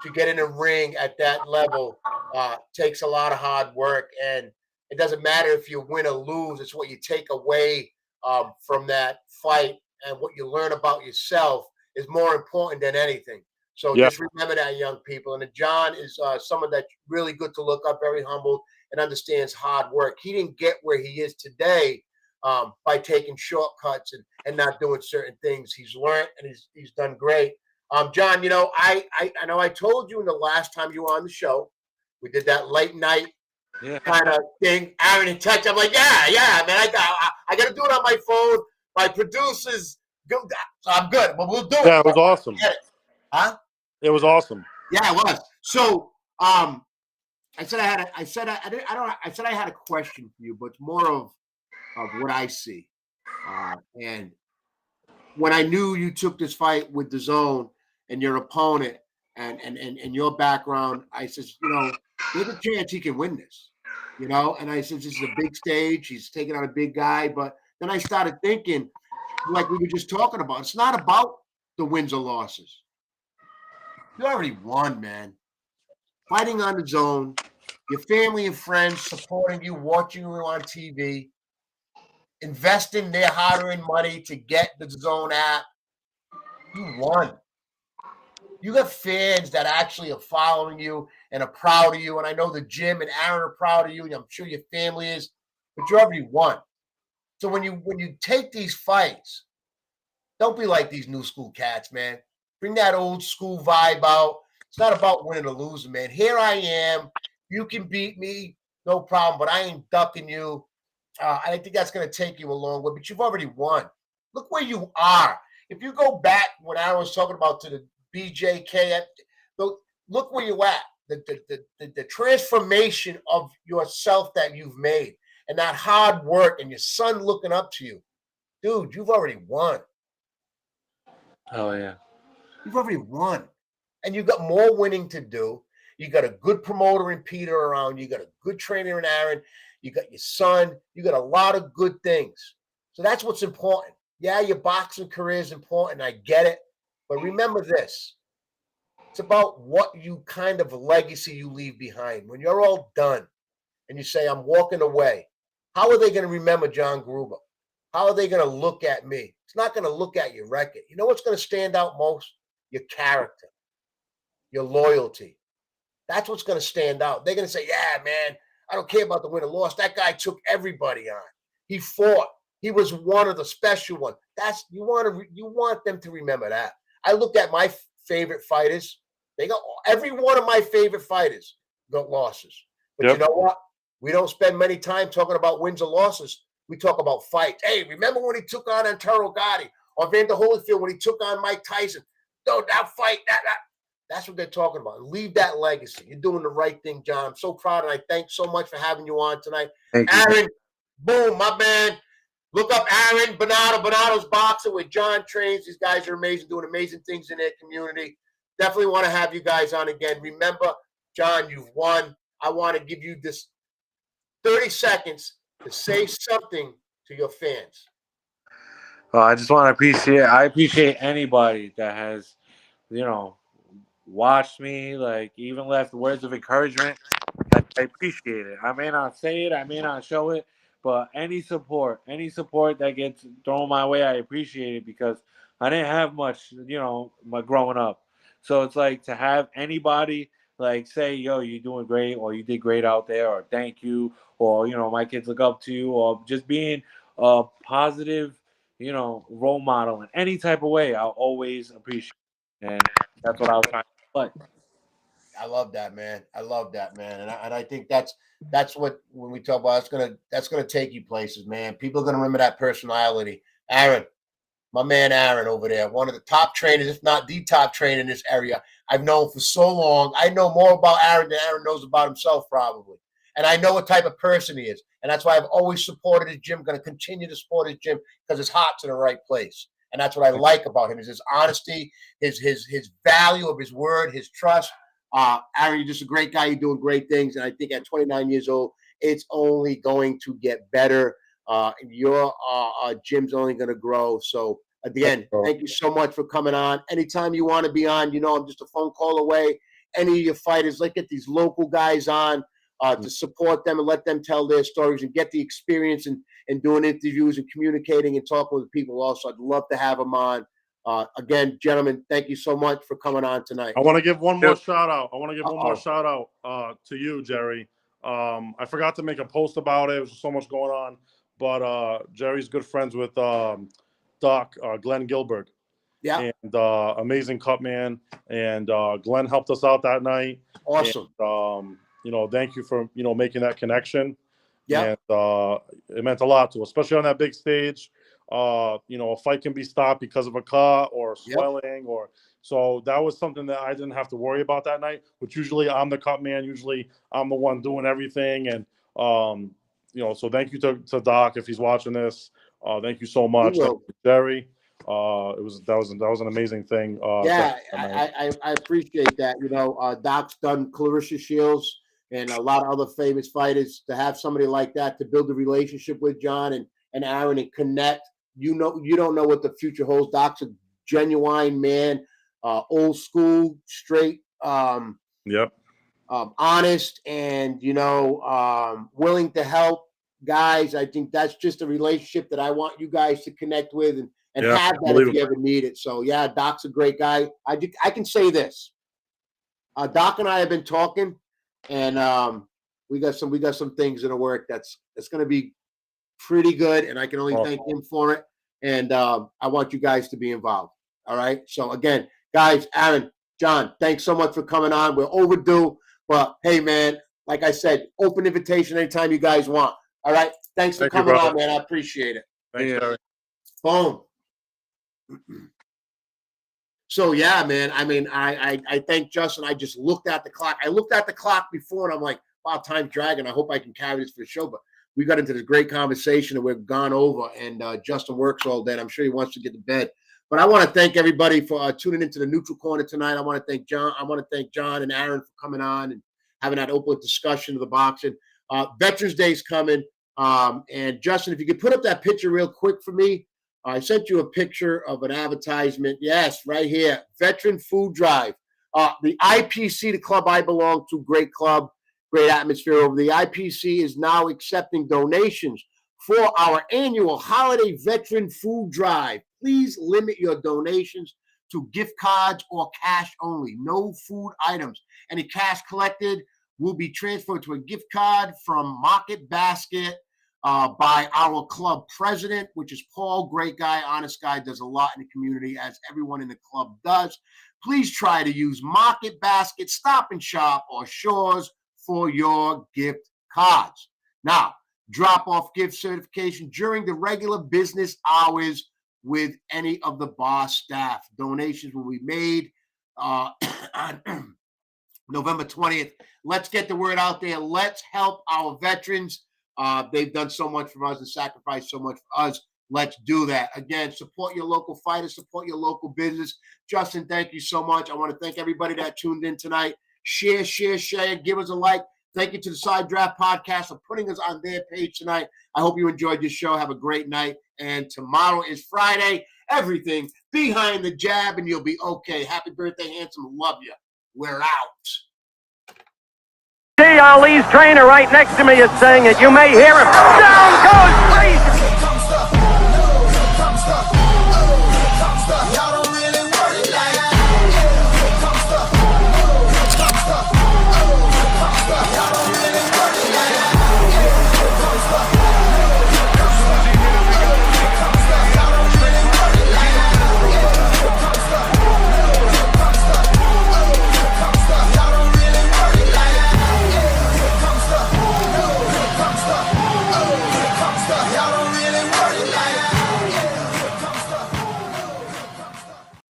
to get in a ring at that level takes a lot of hard work. And it doesn't matter if you win or lose. It's what you take away from that fight, and what you learn about yourself is more important than anything. So just remember that, young people. And Jon is someone that's really good to look up, very humble, and understands hard work. He didn't get where he is today by taking shortcuts and not doing certain things. He's learned, and he's done great. Jon, you know, I know I told you in the last time you were on the show, we did that late night kind of thing. Aaron in touch. I'm like, yeah, man, I got to do it on my phone. My producers, so I'm good, but we'll do it. Yeah, it was awesome. Huh? It was awesome. Yeah, it was. So, I said I had a question for you, but it's more of what I see. And when I knew you took this fight with DAZN and your opponent and your background, I said, you know, there's a chance he can win this, you know? And I said, this is a big stage. He's taking on a big guy. But then I started thinking, like we were just talking about, it's not about the wins or losses. You already won, man. Fighting on DAZN, your family and friends supporting you, watching you on TV, investing their hard-earned money to get the DAZN app. You won. You got fans that actually are following you and are proud of you. And I know the gym and Aaron are proud of you, and I'm sure your family is, but you already won. So when you take these fights, don't be like these new school cats, man. Bring that old school vibe out. It's not about winning or losing, man. Here I am. You can beat me, no problem, but I ain't ducking you. I think that's going to take you a long way, but you've already won. Look where you are. if you go back when I was talking about to the BJK, look where you're at. The transformation of yourself that you've made and that hard work and your son looking up to you. Dude, you've already won. Oh, yeah. You've already won. And you've got more winning to do. You got a good promoter in Peter around. You got a good trainer in Aaron. You got your son. You got a lot of good things. So that's what's important. Yeah, your boxing career is important. I get it. But remember this. It's about what you kind of legacy you leave behind. When you're all done and you say, I'm walking away, how are they going to remember Jon Gruber? How are they going to look at me? It's not going to look at your record. You know what's going to stand out most? Your character, your loyalty. That's what's going to stand out. They're going to say, yeah, man, I don't care about the win or loss. That guy took everybody on. He fought. He was one of the special ones. You want them to remember that. I looked at my favorite fighters. They got every one of my favorite fighters got losses. But you know what? We don't spend many time talking about wins or losses. We talk about fights. Hey, remember when he took on Antero Gotti or Vander Holyfield when he took on Mike Tyson? No, that fight, that's what they're talking about. Leave that legacy. You're doing the right thing, John. I'm so proud, and I thank so much for having you on tonight. Thank you. Aaron, boom, my man. Look up Aaron Bernardo's Boxing with John trains. These guys are amazing, doing amazing things in their community. Definitely want to have you guys on again. Remember, John, you've won. I want to give you this 30 seconds to say something to your fans. Well, I just want to appreciate anybody that has, watched me, like even left words of encouragement. I appreciate it. I may not say it, I may not show it, but any support that gets thrown my way, I appreciate it because I didn't have much, my growing up. So it's like to have anybody like say, yo, you're doing great, or you did great out there, or thank you, or my kids look up to you, or just being a positive, role model in any type of way, I'll always appreciate it. And that's what I was trying to play. I love that, man. And I think that's what when we talk about that's gonna take you places, man. People are gonna remember that personality. Aaron, my man Aaron over there, one of the top trainers, if not the top trainer in this area. I've known for so long. I know more about Aaron than Aaron knows about himself, probably. And I know what type of person he is. And that's why I've always supported his gym, going to continue to support his gym because his heart's in the right place. And that's what I like about him is his honesty, his value of his word, his trust. Aaron, you're just a great guy. You're doing great things. And I think at 29 years old, it's only going to get better. Your gym's only going to grow. So again, thank you so much for coming on. Anytime you want to be on, I'm just a phone call away. Any of your fighters, get these local guys on to support them and let them tell their stories and get the experience and doing interviews and communicating and talking with people also. I'd love to have them on. Again, gentlemen, thank you so much for coming on tonight. I want to give one more shout out. To you, Jerry. I forgot to make a post about it. There was so much going on. But Jerry's good friends with Doc, Glenn Gilbert. Yeah. And amazing cut man. And Glenn helped us out that night. Awesome. And, thank you for, making that connection. Yeah. And it meant a lot to us, especially on that big stage. A fight can be stopped because of a cut or swelling so that was something that I didn't have to worry about that night, which usually I'm the cut man. Usually I'm the one doing everything. And, so thank you to Doc, if he's watching this. Thank you so much. Thank you, Jerry. That was an amazing thing. I appreciate that. Doc's done Clarissa Shields and a lot of other famous fighters. To have somebody like that to build a relationship with John and Aaron and connect. You don't know what the future holds. Doc's a genuine man, old school, straight, honest, and willing to help guys. I think that's just a relationship that I want you guys to connect with and have that if you ever need it. So yeah, Doc's a great guy. I can say this. Doc and I have been talking, and we got some things in the work that's going to be pretty good, and I can only thank him for it. And I want you guys to be involved. All right. So again, guys, Aaron, John, thanks so much for coming on. We're overdue, but hey, man, like I said, open invitation anytime you guys want. All right. Thanks for coming on, man. I appreciate it. Thanks, Jerry. Boom. So yeah, man. I mean, I thank Justin. I just looked at the clock. I looked at the clock before, and I'm like, wow, time's dragging. I hope I can carry this for the show. But we got into this great conversation, and we've gone over. And Justin works all day. And I'm sure he wants to get to bed. But I want to thank everybody for tuning into the Neutral Corner tonight. I want to thank John. I want to thank John and Aaron for coming on and having that open discussion of the boxing. Veterans Day is coming. And Justin, if you could put up that picture real quick for me. I sent you a picture of an advertisement. Yes, right here. Veteran Food Drive. The IPC, the club I belong to, great club, great atmosphere over. The IPC is now accepting donations for our annual holiday veteran food drive. Please limit your donations to gift cards or cash only. No food items. Any cash collected will be transferred to a gift card from Market Basket by our club president, which is Paul. Great guy, honest guy, does a lot in the community, as everyone in the club does. Please try to use Market Basket, Stop and Shop, or Shores for your gift cards. Now, drop off gift certification during the regular business hours with any of the bar staff. Donations will be made on November 20th. Let's get the word out there. Let's help our veterans. They've done so much for us and sacrificed so much for us. Let's do that. Again, support your local fighters, support your local business. Justin, thank you so much. I want to thank everybody that tuned in tonight. Share, give us a like. Thank you to the Side Draft Podcast for putting us on their page tonight. I hope you enjoyed this show. Have a great night. And tomorrow is Friday. Everything behind the jab, and you'll be okay. Happy birthday, handsome. Love you. We're out. Ali's trainer right next to me is saying it. You may hear him. Down goes